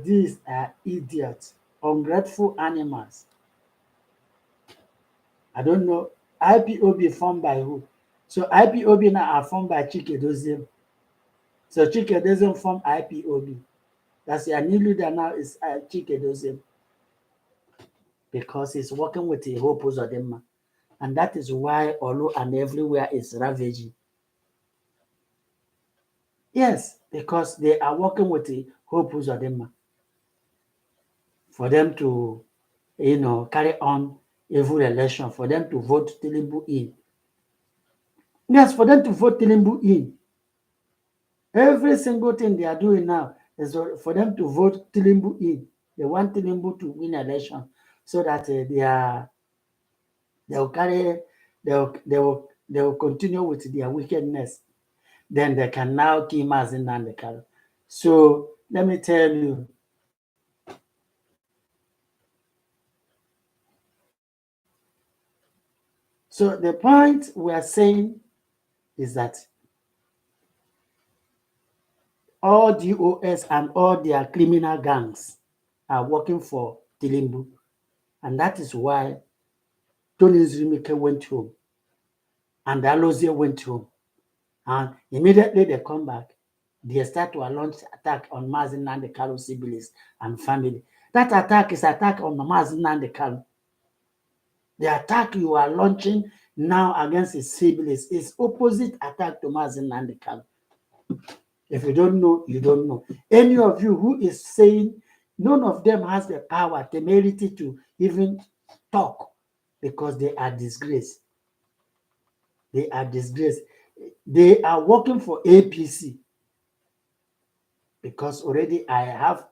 Speaker 1: these are idiots, ungrateful animals. I don't know. IPOB formed by who? So IPOB now are formed by Chika Edoziem. So Chika Edoziem formed IPOB. That's your new leader now is Chika Edoziem because he's working with the whole Uzodinma. And that is why Olu and everywhere is ravaging. Yes, because they are working with the whole Uzodinma for them to, carry on evil election, for them to vote Tinubu in. Yes, for them to vote Tinubu in. Every single thing they are doing now is for them to vote Tinubu in. They want Tinubu to win election so that they will carry, they will continue with their wickedness. Then they can now kill Mazen Nnamdi Kanu. So let me tell you, so the point we are saying is that all DOS and all their criminal gangs are working for Tilimbu. And that is why Tony Zumike went home and Alozie went home. And immediately they come back, they start to launch attack on Mazen Nnamdi Kanu siblings and family. That attack is attack on Mazen Nnamdi Kanu. The attack you are launching now against his siblings is opposite attack to Mazen Nnamdi Kanu. If you don't know, you don't know. Any of you who is saying none of them has the power, temerity to even talk because they are disgraced. They are disgraced. They are working for APC. because already I have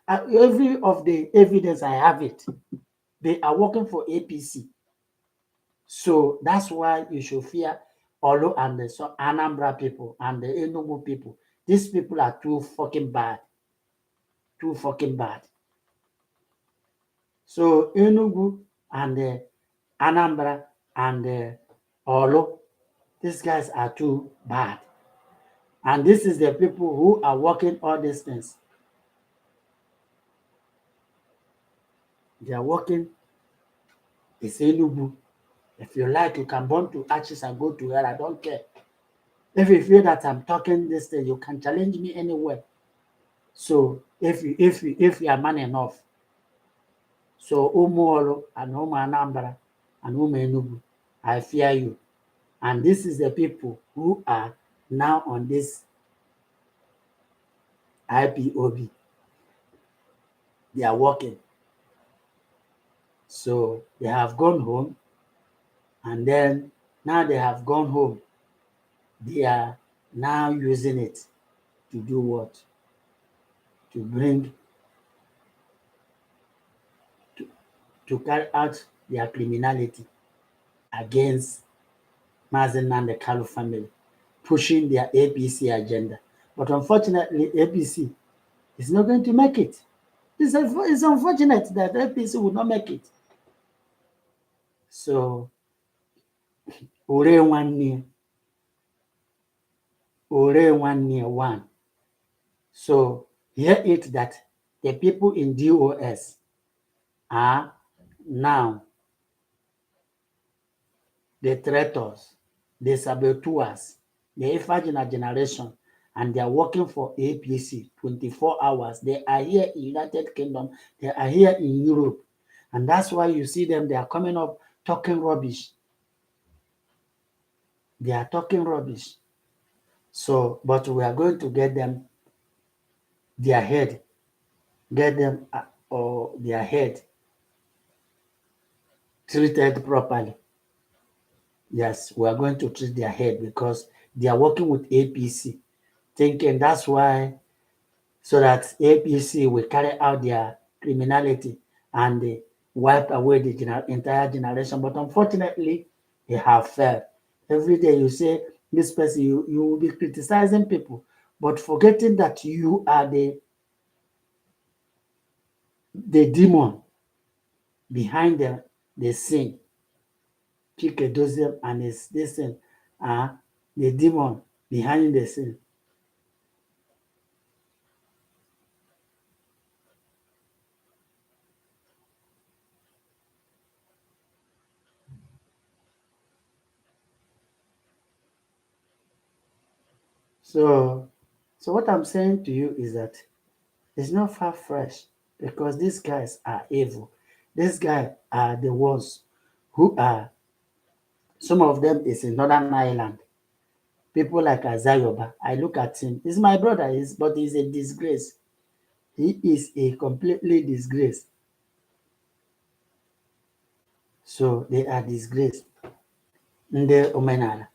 Speaker 1: every of the evidence, I have it. They are working for APC. So that's why you should fear Olu and the Anambra people and the Enugu people. These people are too fucking bad. Too fucking bad. So Enugu and the Anambra and the Olu, these guys are too bad. And this is the people who are working all these things. They are working. It's Enugu. If you like, you can burn to ashes and go to hell. I don't care. If you feel that I'm talking this thing, you can challenge me anywhere. So if you are man enough, so Umuolo and Umu Anambra and Umu Enugu, I fear you. And this is the people who are now on this IPOB. They are working. So they have gone home, and then now they have gone home. They are now using it to do what? To bring, to carry out their criminality against Mazen and the Kalu family, pushing their APC agenda. But unfortunately, APC is not going to make it. It's unfortunate that APC will not make it. So, Ore one near one. So, hear it that the people in DOS are now the traitors, the saboteurs, the Ifagina generation, and they are working for APC 24 hours. They are here in United Kingdom, they are here in Europe. And that's why you see them, they are coming up talking rubbish. They are talking rubbish. So, but we are going to get them their head, get them or their head treated properly. Yes, we are going to treat their head because they are working with APC, thinking that's why, so that APC will carry out their criminality and wipe away the entire generation. But unfortunately, they have failed. Every day you say this person, you will be criticizing people, but forgetting that you are the demon behind the scene. Chika Edoziem and his thing are the demon behind the scene. So what I'm saying to you is that it's not far fresh because these guys are evil. These guys are the ones who are, some of them is in Northern Ireland. People like Azayoba, I look at him. He's my brother, but he's a disgrace. He is a completely disgrace. So they are disgraced. Nde Omenala.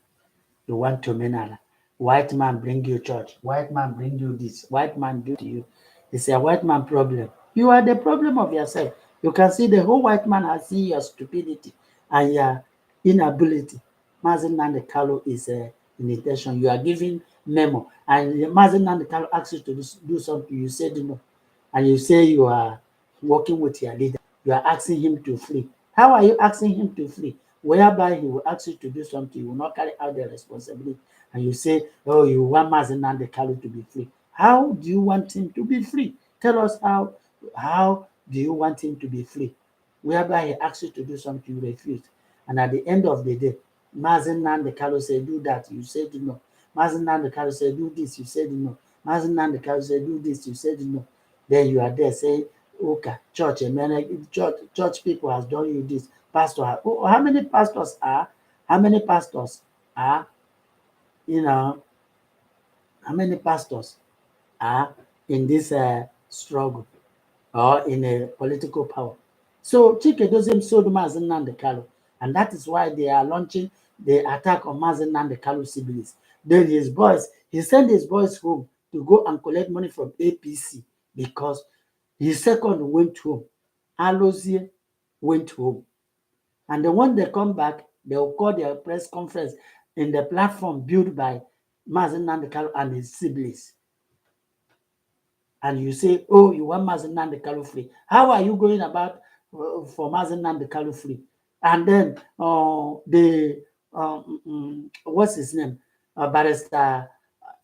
Speaker 1: You want to Omenala. White man bring you church. White man bring you this. White man do to you. It's a white man problem. You are the problem of yourself. You can see the whole white man has seen your stupidity and your inability. Mazen Nande Kalu is an intention. You are giving memo. And Mazen Nande Kalu asks you to do something. You said no. And you say you are working with your leader. You are asking him to flee. How are you asking him to flee? Whereby he will ask you to do something, you will not carry out the responsibility. And you say, oh, you want Mazen Nande Kalu to be free. How do you want him to be free? Tell us how do you want him to be free? Whereby he asks you to do something, you refuse. And at the end of the day, Mazen Nande Kalu said, do that, you said no. Mazen Nande Kalu said, do this, you said no. Mazen Nande Kalu said, do this, you said no. Then you are there saying, okay, church, amen. Church people has done you this. Pastor, how many pastors are, you know, how many pastors are in this struggle or in a political power? So Chika Edoziem sold Mazen Nnamdi Kanu, and that is why they are launching the attack on Mazen Nnamdi Kanu siblings. Then his boys, he sent his boys home to go and collect money from APC because his second went home. Alozie went home. And then when they come back, they will call their press conference in the platform built by Mazen Nandekalo and his siblings. And you say, oh, you want Mazen Nandekalo free. How are you going about for Mazen Nandekalo free? And then what's his name? Barrister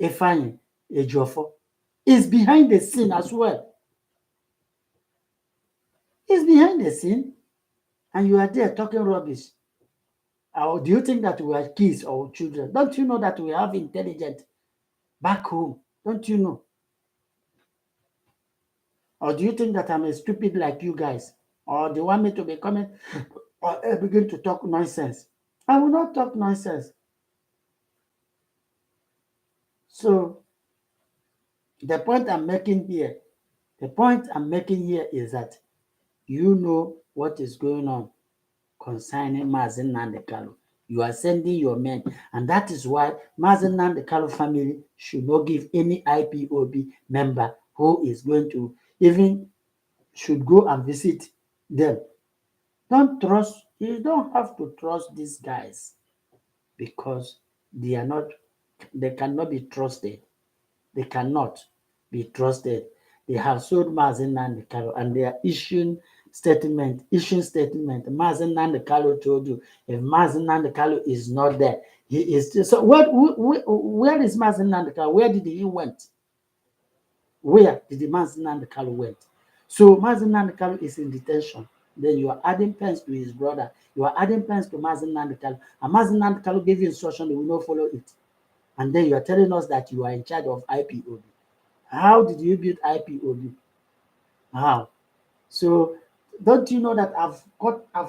Speaker 1: Ifeanyi Ejiofor is behind the scene as well. He's behind the scene. And you are there talking rubbish. Or do you think that we are kids or children? Don't you know that we have intelligence back home? Don't you know? Or do you think that I'm a stupid like you guys? Or do you want me to be coming or begin to talk nonsense? I will not talk nonsense. So the point I'm making here is that you know what is going on concerning Mazen Nandekalo. You are sending your men, and that is why Mazen Nandekalo family should not give any IPOB member who is going to even should go and visit them. You don't have to trust these guys because they cannot be trusted. They cannot be trusted. They have sold Mazen Nandekalo and they are issuing statement. Mazen Nandekalo told you if Mazen Nandekalo is not there, he is still. So where is Mazen Nandekalo? Where did he went? Where did the Mazen Nandekalo went? So Mazen Nandekalo is in detention. Then you are adding pens to his brother. You are adding pens to Mazen Nandekalo. And Mazen Nandekalo gave you instruction, they will not follow it. And then you are telling us that you are in charge of IPOB. How did you build IPOB? How? So don't you know that I've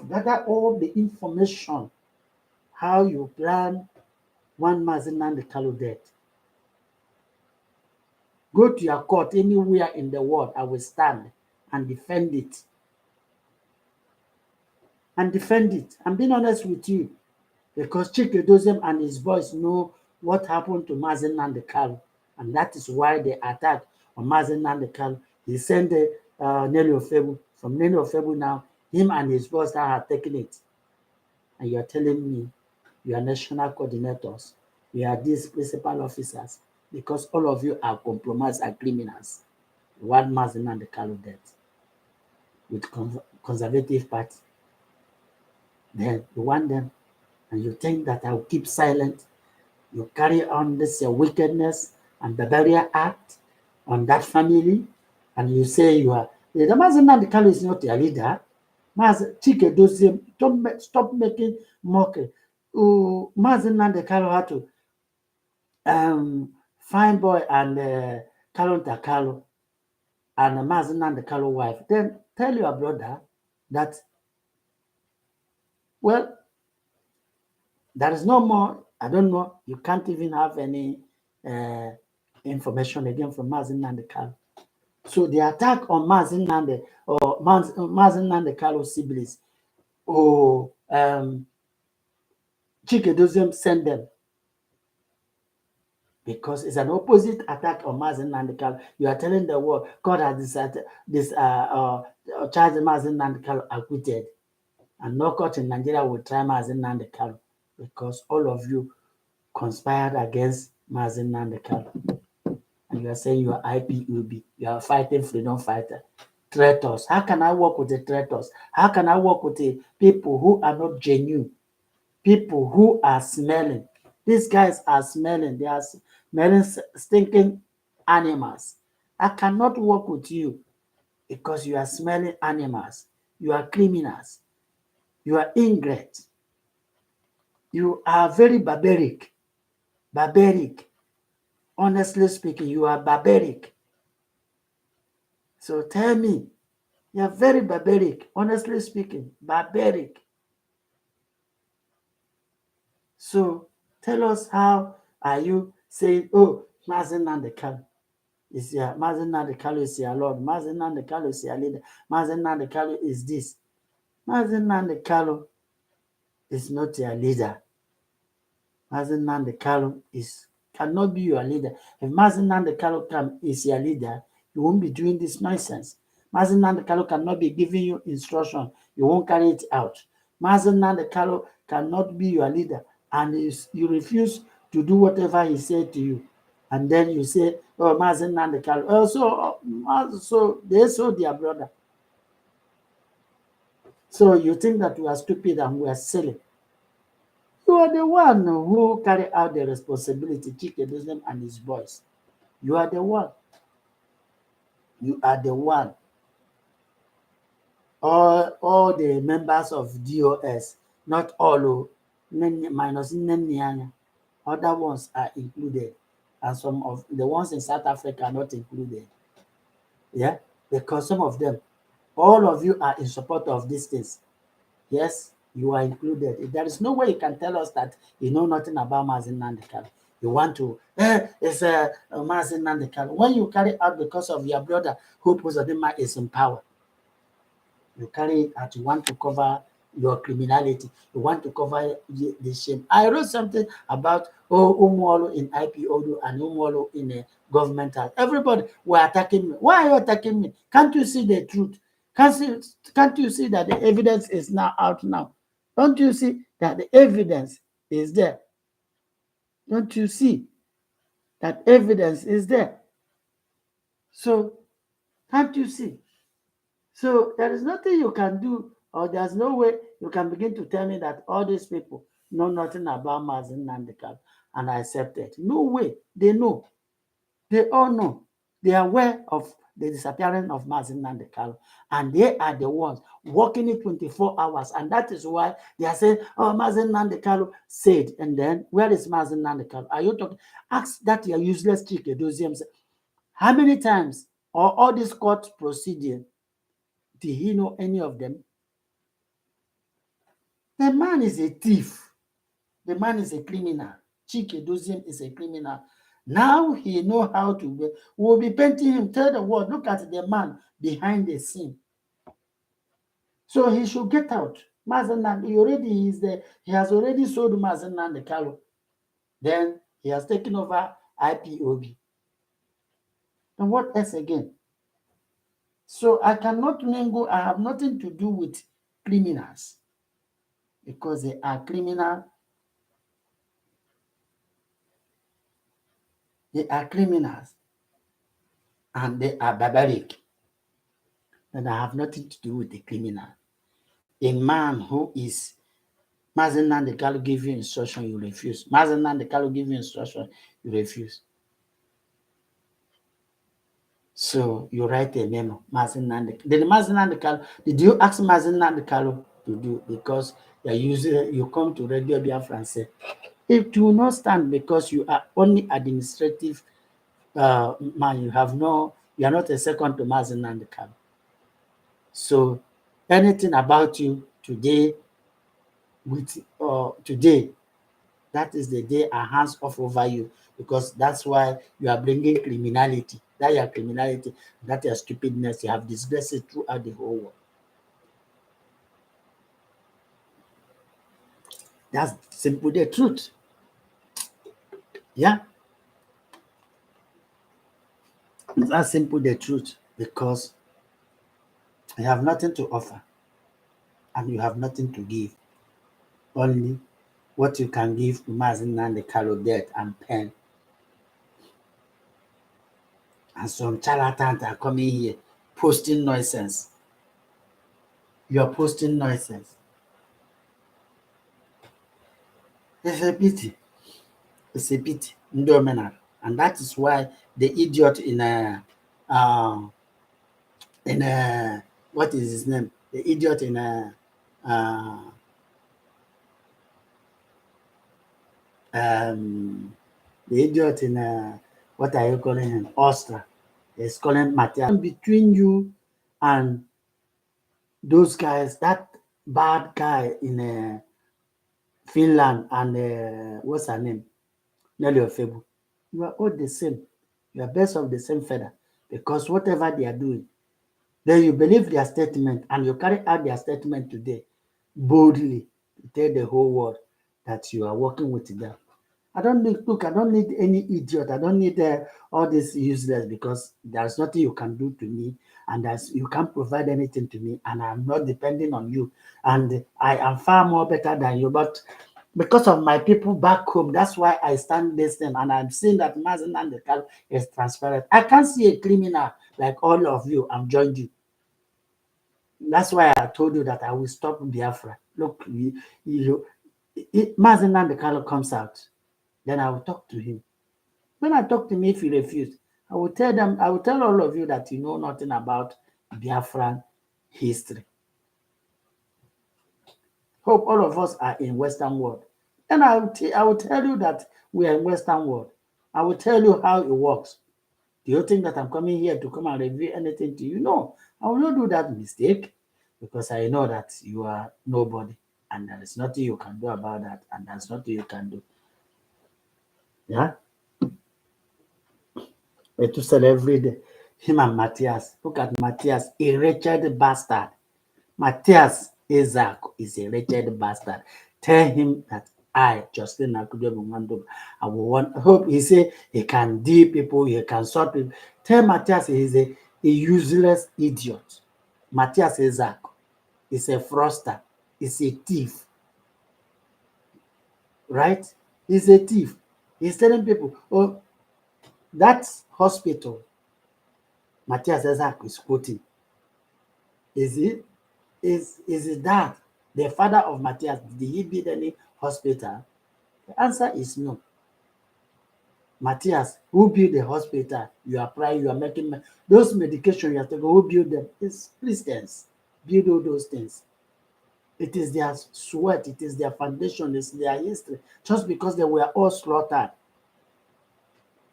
Speaker 1: gathered all the information how you plan one Mazen Nandekalo death. Go to your court anywhere in the world, I will stand and defend it. I'm being honest with you because Chika Edoziem and his boys know what happened to Mazen Nandekalo, and that is why they attacked on Mazen Nandekalo. He sent Nelly Ofebu. From Nelly Ofebu now, him and his boys are taking it. And you're telling me you are national coordinators, you are these principal officers, because all of you are compromised and criminals. You want Mazen Nandekalo death with conservative party. Then you want them, and you think that I will keep silent. You carry on this wickedness and barbarian act on that family, and you say you are. The Mazen Nandekalo is not your leader. Chika Edoziem, stop making mockery. Mazen Nandekalo had to Fine Boy and Kalon Takalo and Mazen Nandekalo wife. Then tell your brother that, well, there is no more. I don't know. You can't even have any information again from Mazen Nandekalo. So the attack on Mazen Nandekalo siblings, Chika Edoziem send them because it's an opposite attack on Mazen Nandekalo. You are telling the world God has charged Mazen Nandekalo acquitted, and no court in Nigeria will try Mazen Nandekalo because all of you conspired against Mazen Nandekalo. And you are saying you are IPOB, you are fighting freedom fighter. Traitors. How can I work with the traitors? How can I work with the people who are not genuine? People who are smelling. These guys are smelling. They are smelling stinking animals. I cannot work with you because you are smelling animals. You are criminals. You are ingrate. You are very barbaric. Barbaric. Honestly speaking, you are barbaric. So tell me, you are very barbaric. Honestly speaking, barbaric. So tell us, how are you saying, oh, Mazen Nandekalo is your Mazen Nandekalo is your Lord, Mazen Nandekalo is your leader, Mazen Nandekalo is this. Mazen Nandekalo is not your leader. Mazen Nandekalo is cannot be your leader. If Mazi Nnamdi Kanu is your leader, you won't be doing this nonsense. Mazi Nnamdi Kanu cannot be giving you instruction. You won't carry it out. Mazi Nnamdi Kanu cannot be your leader, and you refuse to do whatever he said to you. And then you say, oh, Mazi Nnamdi Kanu. So they sold their brother. So you think that we are stupid and we are silly. You are the one who carry out the responsibility, Chika Edoziem and his boys. You are the one. You are the one. All the members of DOS, not all, minus Nenianya, other ones are included. And some of the ones in South Africa are not included. Yeah, because some of them, all of you are in support of these things. Yes, you are included. There is no way you can tell us that you know nothing about Mazi Nnamdi Kanu. You want to, it's Mazi Nnamdi Kanu. When you carry out because of your brother who Uzodinma is in power, you carry it out. You want to cover your criminality. You want to cover the shame. I wrote something about Umuolu in IPOB and Umuolu in a government house. Everybody were attacking me. Why are you attacking me? Can't you see the truth? Can't you see that the evidence is now out now? Don't you see that the evidence is there? Don't you see that evidence is there? So, can't you see? So there is nothing you can do, or there's no way you can begin to tell me that all these people know nothing about Mazi Nnamdi Kanu and I accept it. No way. They know. They all know. They are aware of the disappearance of Mazi Nnamdi Kanu, and they are the ones working it 24 hours. And that is why they are saying, oh, Mazi Nnamdi Kanu said, and then where is Mazi Nnamdi Kanu? Are you talking? Ask that your useless Chika Edoziem. How many times or all this court proceeding did he know any of them? The man is a thief. The man is a criminal. Chika Edoziem is a criminal. Now he know how to be. We'll be painting him. Tell the world, look at the man behind the scene. So he should get out. Mazi Nnamdi, he has already sold Mazi Nnamdi Kanu. Then he has taken over IPOB. And what else again? So I cannot mingle. I have nothing to do with criminals because they are criminal. They are criminals and they are barbaric. And I have nothing to do with the criminal. A man who is Mazi Nnamdi Kanu give you instruction, you refuse. Mazi Nnamdi Kanu give you instruction, you refuse. So you write a memo, Mazi Nnamdi. Did you ask Mazi Nnamdi Kanu to do? Because you come to Radio Biafra and say, it will not stand because you are only administrative man. You are not a second to Mazi Nnamdi Kanu. So anything about you today, today, that is the day our hands off over you, because that's why you are bringing criminality. That your criminality, that your stupidness, you have disgraced it throughout the whole world. That's simply the truth. Yeah. That's simply the truth, because you have nothing to offer and you have nothing to give. Only what you can give to Mazi Nnamdi Kanu, death and pen. And some charlatans are coming here posting nonsense. You are posting nonsense. It's a pity. It's a pity. And that is why the idiot what is his name? The idiot uh, um, the idiot what are you calling him? Austria. He's calling Matthias. Between you and those guys, that bad guy in Finland and what's her name? Nelly Ofebu. You are all the same. You are birds of the same feather, because whatever they are doing, then you believe their statement and you carry out their statement today boldly to tell the whole world that you are working with them. I don't need, look, I don't need any idiot. I don't need all this useless, because there's nothing you can do to me, and you can't provide anything to me, and I'm not depending on you. And I am far more better than you. But because of my people back home, that's why I stand listening, and I'm seeing that Mazen and the Kalo is transparent. I can't see a criminal like all of you. I'm joined you. That's why I told you that I will stop Biafra. Look, Mazen and the Kalo comes out, then I will talk to him. When I talk to him, if he refuses, I will tell all of you that you know nothing about Biafran history. Hope all of us are in Western world. And I will tell you that we are in Western world. I will tell you how it works. Do you think that I'm coming here to come and reveal anything to you? No, I will not do that mistake, because I know that you are nobody, and there is nothing you can do about that, and there's nothing you can do. Yeah? To sell every day. Him and Matthias. Look at Matthias, a wretched bastard. Matthias Isaac is a wretched bastard. Tell him that I, Justin Akudebumando, I will want, hope he say he can deal people, he can sort people. Tell Matthias he's a useless idiot. Matthias Isaac is a fraudster, is a thief, right? He's a thief. He's telling people, oh, that hospital Matthias Isaac is quoting, is it? Is his dad, the father of Matthias, did he build any hospital? The answer is no. Matthias, who built the hospital? You are praying, you are making those medications you are taking, who built them? It's Christians build all those things. It is their sweat, it is their foundation, it's their history. Just because they were all slaughtered.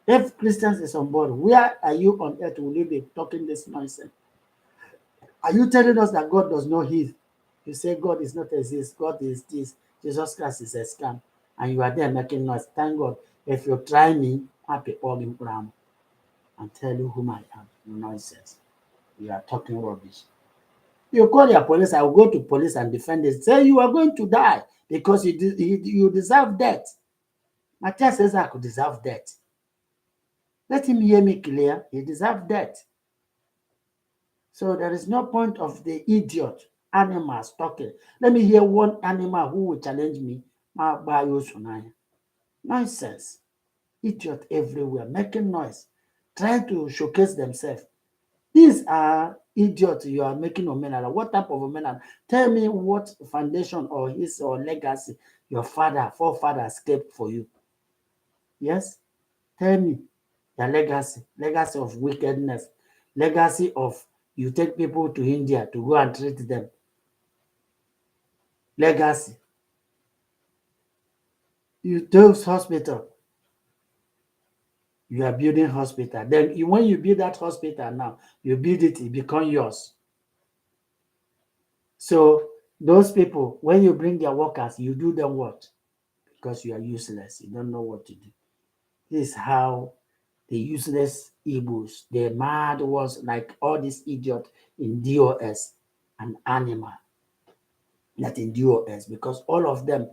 Speaker 1: If Christians is on board, where are you on earth will you be talking this nonsense? Are you telling us that God does not heal? You say God is not exist, God is this, Jesus Christ is a scam, and you are there making noise. Thank God. If you try me, IPOB and tell you whom I am. Nonsense. You are talking rubbish. You call your police, I will go to police and defend it. Say you are going to die because you deserve death. Matthias says I could deserve death. Let him hear me clear. He deserves death. So there is no point of the idiot animals talking. Let me hear one animal who will challenge me. Nonsense. Idiot everywhere, making noise, trying to showcase themselves. These are idiots you are making Omenala. What type of Omenala? Tell me what foundation or his or legacy your forefathers kept for you. Yes? Tell me their legacy. Legacy of wickedness. Legacy of you take people to India to go and treat them. Legacy. You those hospital. You are building hospital. Then when you build that hospital now, you build it, it becomes yours. So those people, when you bring their workers, you do them what? Because you are useless. You don't know what to do. This is how the useless Igbos, the mad ones, like all these idiots in DOS, an animal that in DOS, because all of them,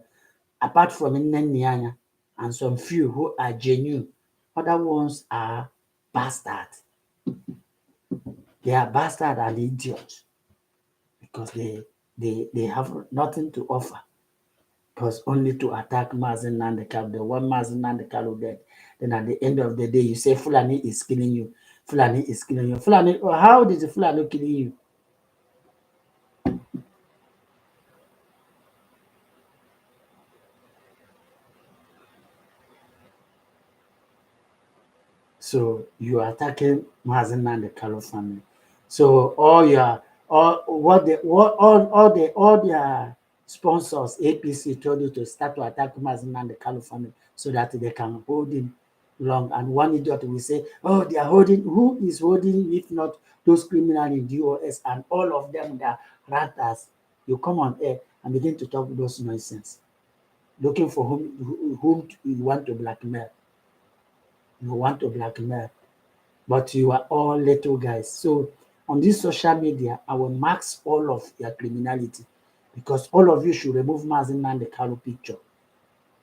Speaker 1: apart from Nyanya and some few who are genuine, other ones are bastards. They are bastard and idiots because they have nothing to offer, because only to attack Mazen Nandekalo. The one Mazen Nandekalo dead. Then at the end of the day, you say Fulani is killing you. Fulani is killing you. Fulani, how did the Fulani kill you? So you are attacking Mazen Nandekalo family. So all their sponsors, APC told you to start to attack Mazen Nandekalo family so that they can hold him long. And one idiot will say, oh, they are holding, who is holding if not those criminals in DOS and all of them that raters. You come on air and begin to talk those nonsense, looking for whom you want to blackmail. You want to blackmail, but you are all little guys. So on this social media, I will max all of your criminality because all of you should remove Mazen Nandekalo picture.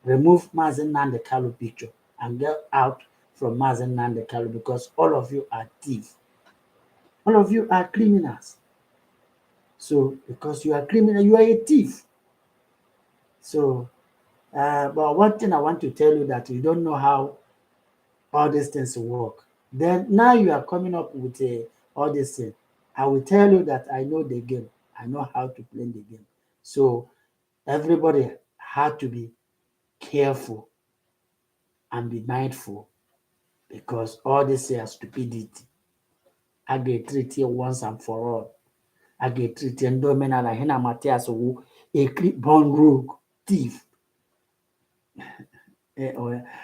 Speaker 1: remove Mazen Nandekalu picture and get out from Mazen Nandekalu because all of you are thieves. All of you are criminals. So because you are criminal, you are a thief. So, but one thing I want to tell you that you don't know how all these things work. Then now you are coming up with all these things. I will tell you that I know the game. I know how to play the game. So everybody had to be careful and be mindful because all this is stupidity. I get treated once and for all. I get treated domina na hina Matthias who a born rogue thief. Chika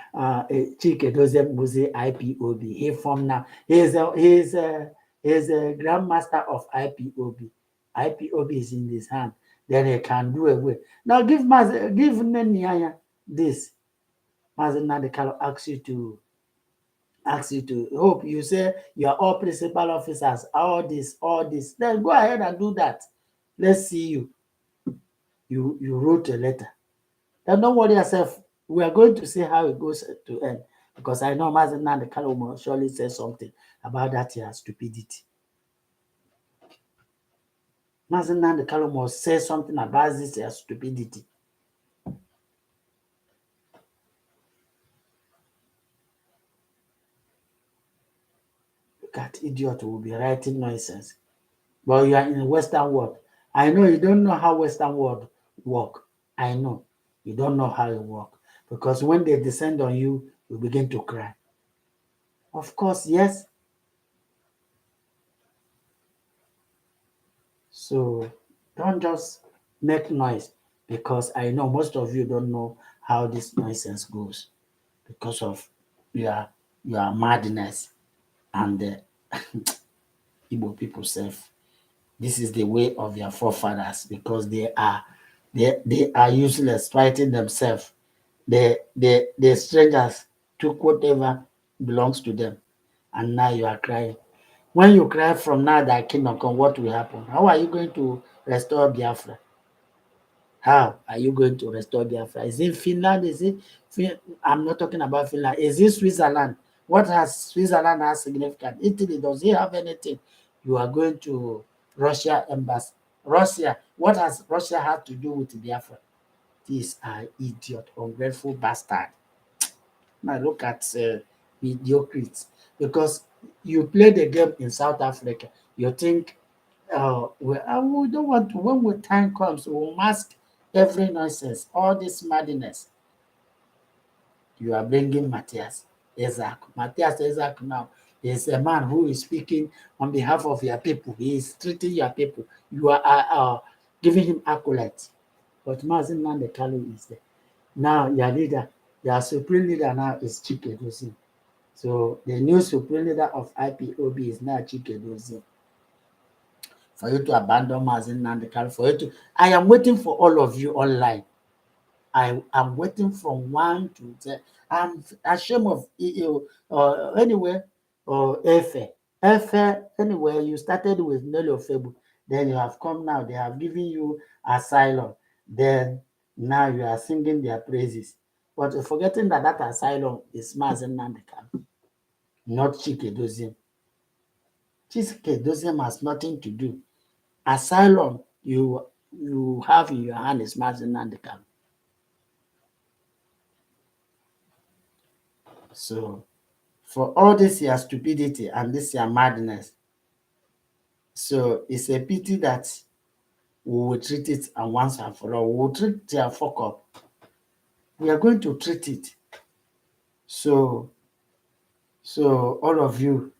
Speaker 1: Edoziem Muzi IPOB. He from now. He's a grandmaster of IPOB. IPOB is in his hand. Then he can do away. Now give Neniaya this. Mazen Nadekalo asks you to hope you say you are all principal officers, all this. Then go ahead and do that. Let's see you. You wrote a letter. Then don't worry yourself. We are going to see how it goes to end because I know Mazen Nadekalo will surely say something about that here stupidity. Mazen Nadekalo must say something about this here stupidity. That idiot will be writing nonsense. But you are in the Western world. I know you don't know how Western world work. I know you don't know how it work because when they descend on you, you begin to cry. Of course, yes. So don't just make noise because I know most of you don't know how this nonsense goes because of your your madness and the Igbo people self. This is the way of your forefathers because they are useless, fighting themselves. The strangers took whatever belongs to them, and now you are crying. When you cry from now that kingdom come, what will happen? How are you going to restore Biafra? How are you going to restore Biafra? Is it Finland? I'm not talking about Finland. Is it Switzerland? What has Switzerland has significant? Italy, does it have anything? You are going to Russia embassy. Russia, what has Russia had to do with Biafra? These are idiot, ungrateful bastard. Now look at mediocrities because you play the game in South Africa. You think, we don't want to. When the time comes, we'll mask every nonsense, all this madness. You are bringing Matthias Isaac. Matthias Isaac now is a man who is speaking on behalf of your people. He is treating your people. You are giving him accolades. But Mazin Nandekalu is there. Now your leader, your supreme leader now is Chika Edoziem. So the new supreme leader of IPOB is now Chika Edoziem. For you to abandon Mazin Nandekalu, for you to, I am waiting for all of you online. I am waiting from 1 to 10. I'm ashamed of you. Anyway, or Efe. Anyway, you started with Nelly Ofebu. Then you have come now. They have given you asylum. Then now you are singing their praises. But you're forgetting that that asylum is Mazen Nandekal, not Chika Edoziem. Chika Edoziem has nothing to do. Asylum you have in your hand is Mazen Nandekal. So for all this your stupidity and this your madness. So it's a pity that we will treat it and once and for all. We will treat their fuck up. We are going to treat it. So all of you,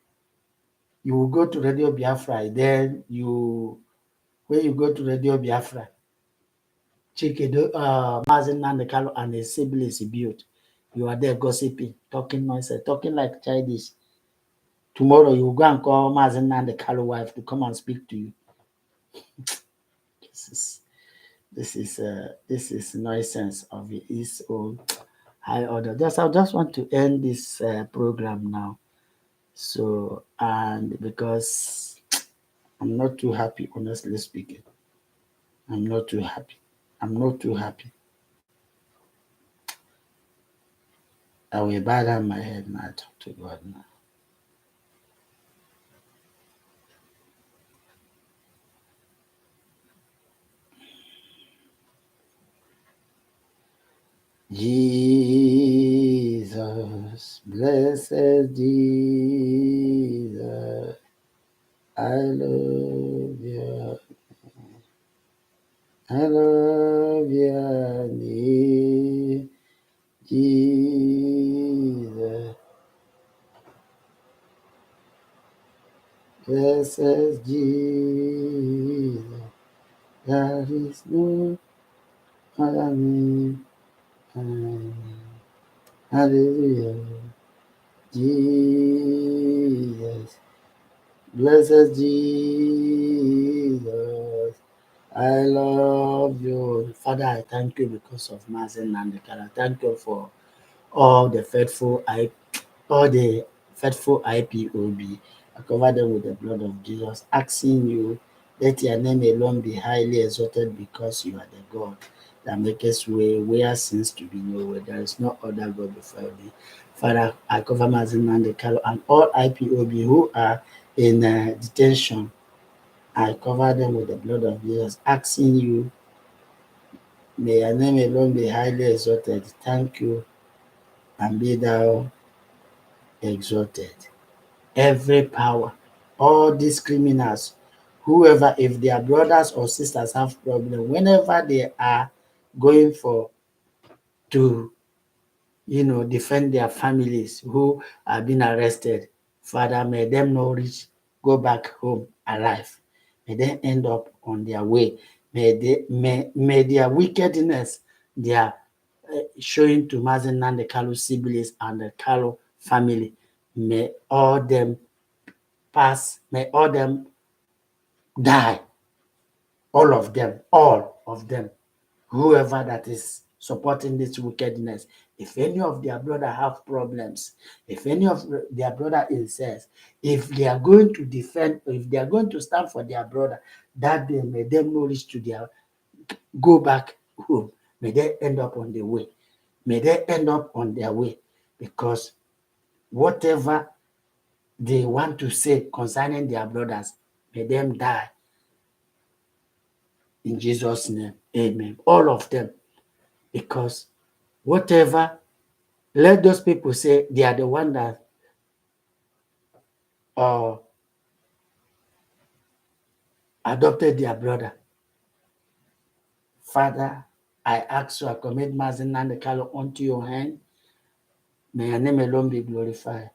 Speaker 1: you will go to Radio Biafra. Then when you go to Radio Biafra, Mazen Nandekalo and his siblings built. You are there gossiping, talking nonsense, talking like childish. Tomorrow you will go and call Mazen Nandekalo wife to come and speak to you. This is this is nonsense of its own high order. I just want to end this program now. So and because I'm not too happy, honestly speaking, I'm not too happy. I'm not too happy. I will bow down my head now, talk to God now. Jesus, blessed Jesus, I love you. I love your name, Jesus, blessed Jesus. There is no other name. Hallelujah, Jesus, blessed Jesus. I love you. Father, I thank you because of Mazen and the I thank you for all the all the faithful IPOB. I cover them with the blood of Jesus, asking you, let your name alone be highly exalted because you are the God that makes way where seems to be no way. There is no other God before thee. Father, I cover Mazin and the and all IPOB who are in detention. I cover them with the blood of Jesus, asking you, may your name alone be highly exalted. Thank you, and be thou exalted. Every power, all these criminals, whoever, if their brothers or sisters have problem, whenever they are going for to defend their families who are being arrested, Father, may them not reach, go back home alive. May they end up on their way. May their wickedness, their showing to Mazen and the Kalu siblings and the Kalu family, may all them pass, may all them die, all of them, whoever that is supporting this wickedness. If any of their brother have problems, if any of their brother incest, if they are going to defend, if they are going to stand for their brother, that day may them not reach to their, go back home. May they end up on the way. May they end up on their way, because whatever they want to say concerning their brothers, may them die in Jesus' name. Amen. All of them. Because whatever, let those people say they are the one that uh, adopted their brother. Father, I ask you, I commit Mazin and the Kalo unto your hand. May your name alone be glorified.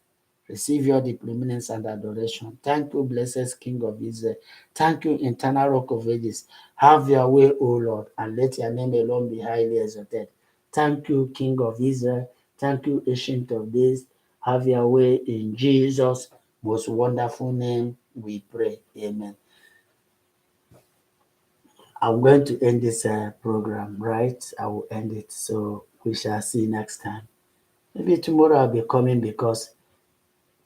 Speaker 1: Receive your preeminence and adoration. Thank you, blessed King of Israel. Thank you, eternal rock of ages. Have your way, O Lord, and let your name alone be highly exalted. Thank you, King of Israel. Thank you, Ancient of Days. Have your way in Jesus' most wonderful name. We pray. Amen. I'm going to end this program, right? I will end it. So we shall see next time. Maybe tomorrow I'll be coming because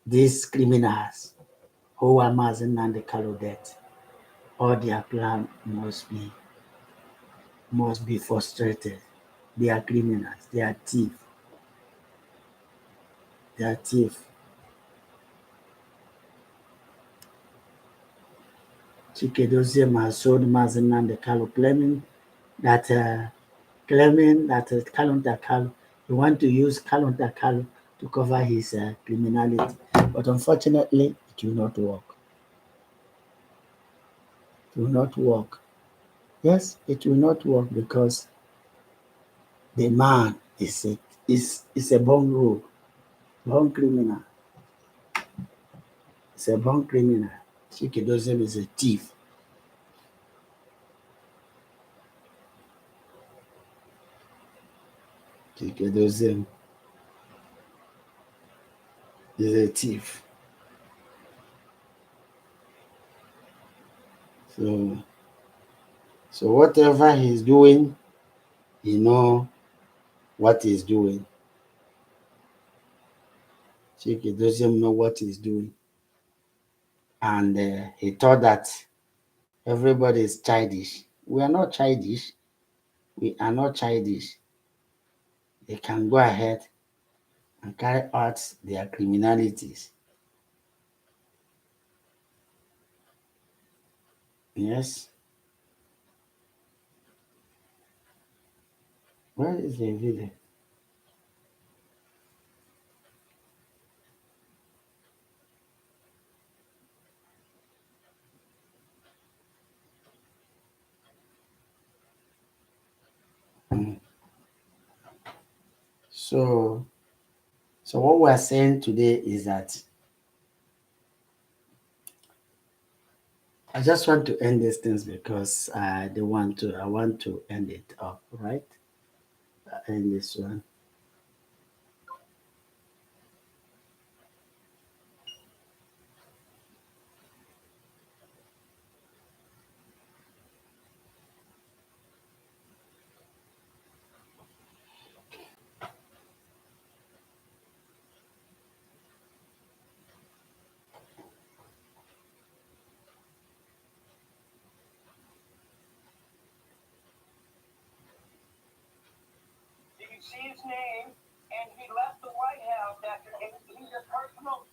Speaker 1: these criminals who are Mazen and the Kalo death, all their plan must be frustrated. They are criminals, they are thieves, they are thieves. Chika Edoziem has sold Mazen and the Kalo, claiming that Kalonta Kalo, he want to use Kalonta Kalo to cover his criminality. But unfortunately, it will not work. It will not work. Yes, it will not work because the man is a born rogue, born criminal. It's a born criminal. Chika Edoziem is a thief. Chika Edoziem is a thief. So, so whatever he's doing, he know what he's doing. Chika Edoziem know what he's doing. And he thought that everybody is childish. We are not childish. We are not childish. They can go ahead and carry out their criminalities. Yes. Where is the video? Mm. So, so what we are saying today is that I just want to end these things because I don't want to. I want to end it up, right? End this one.
Speaker 3: You can see his name, and he left the White House after he just personal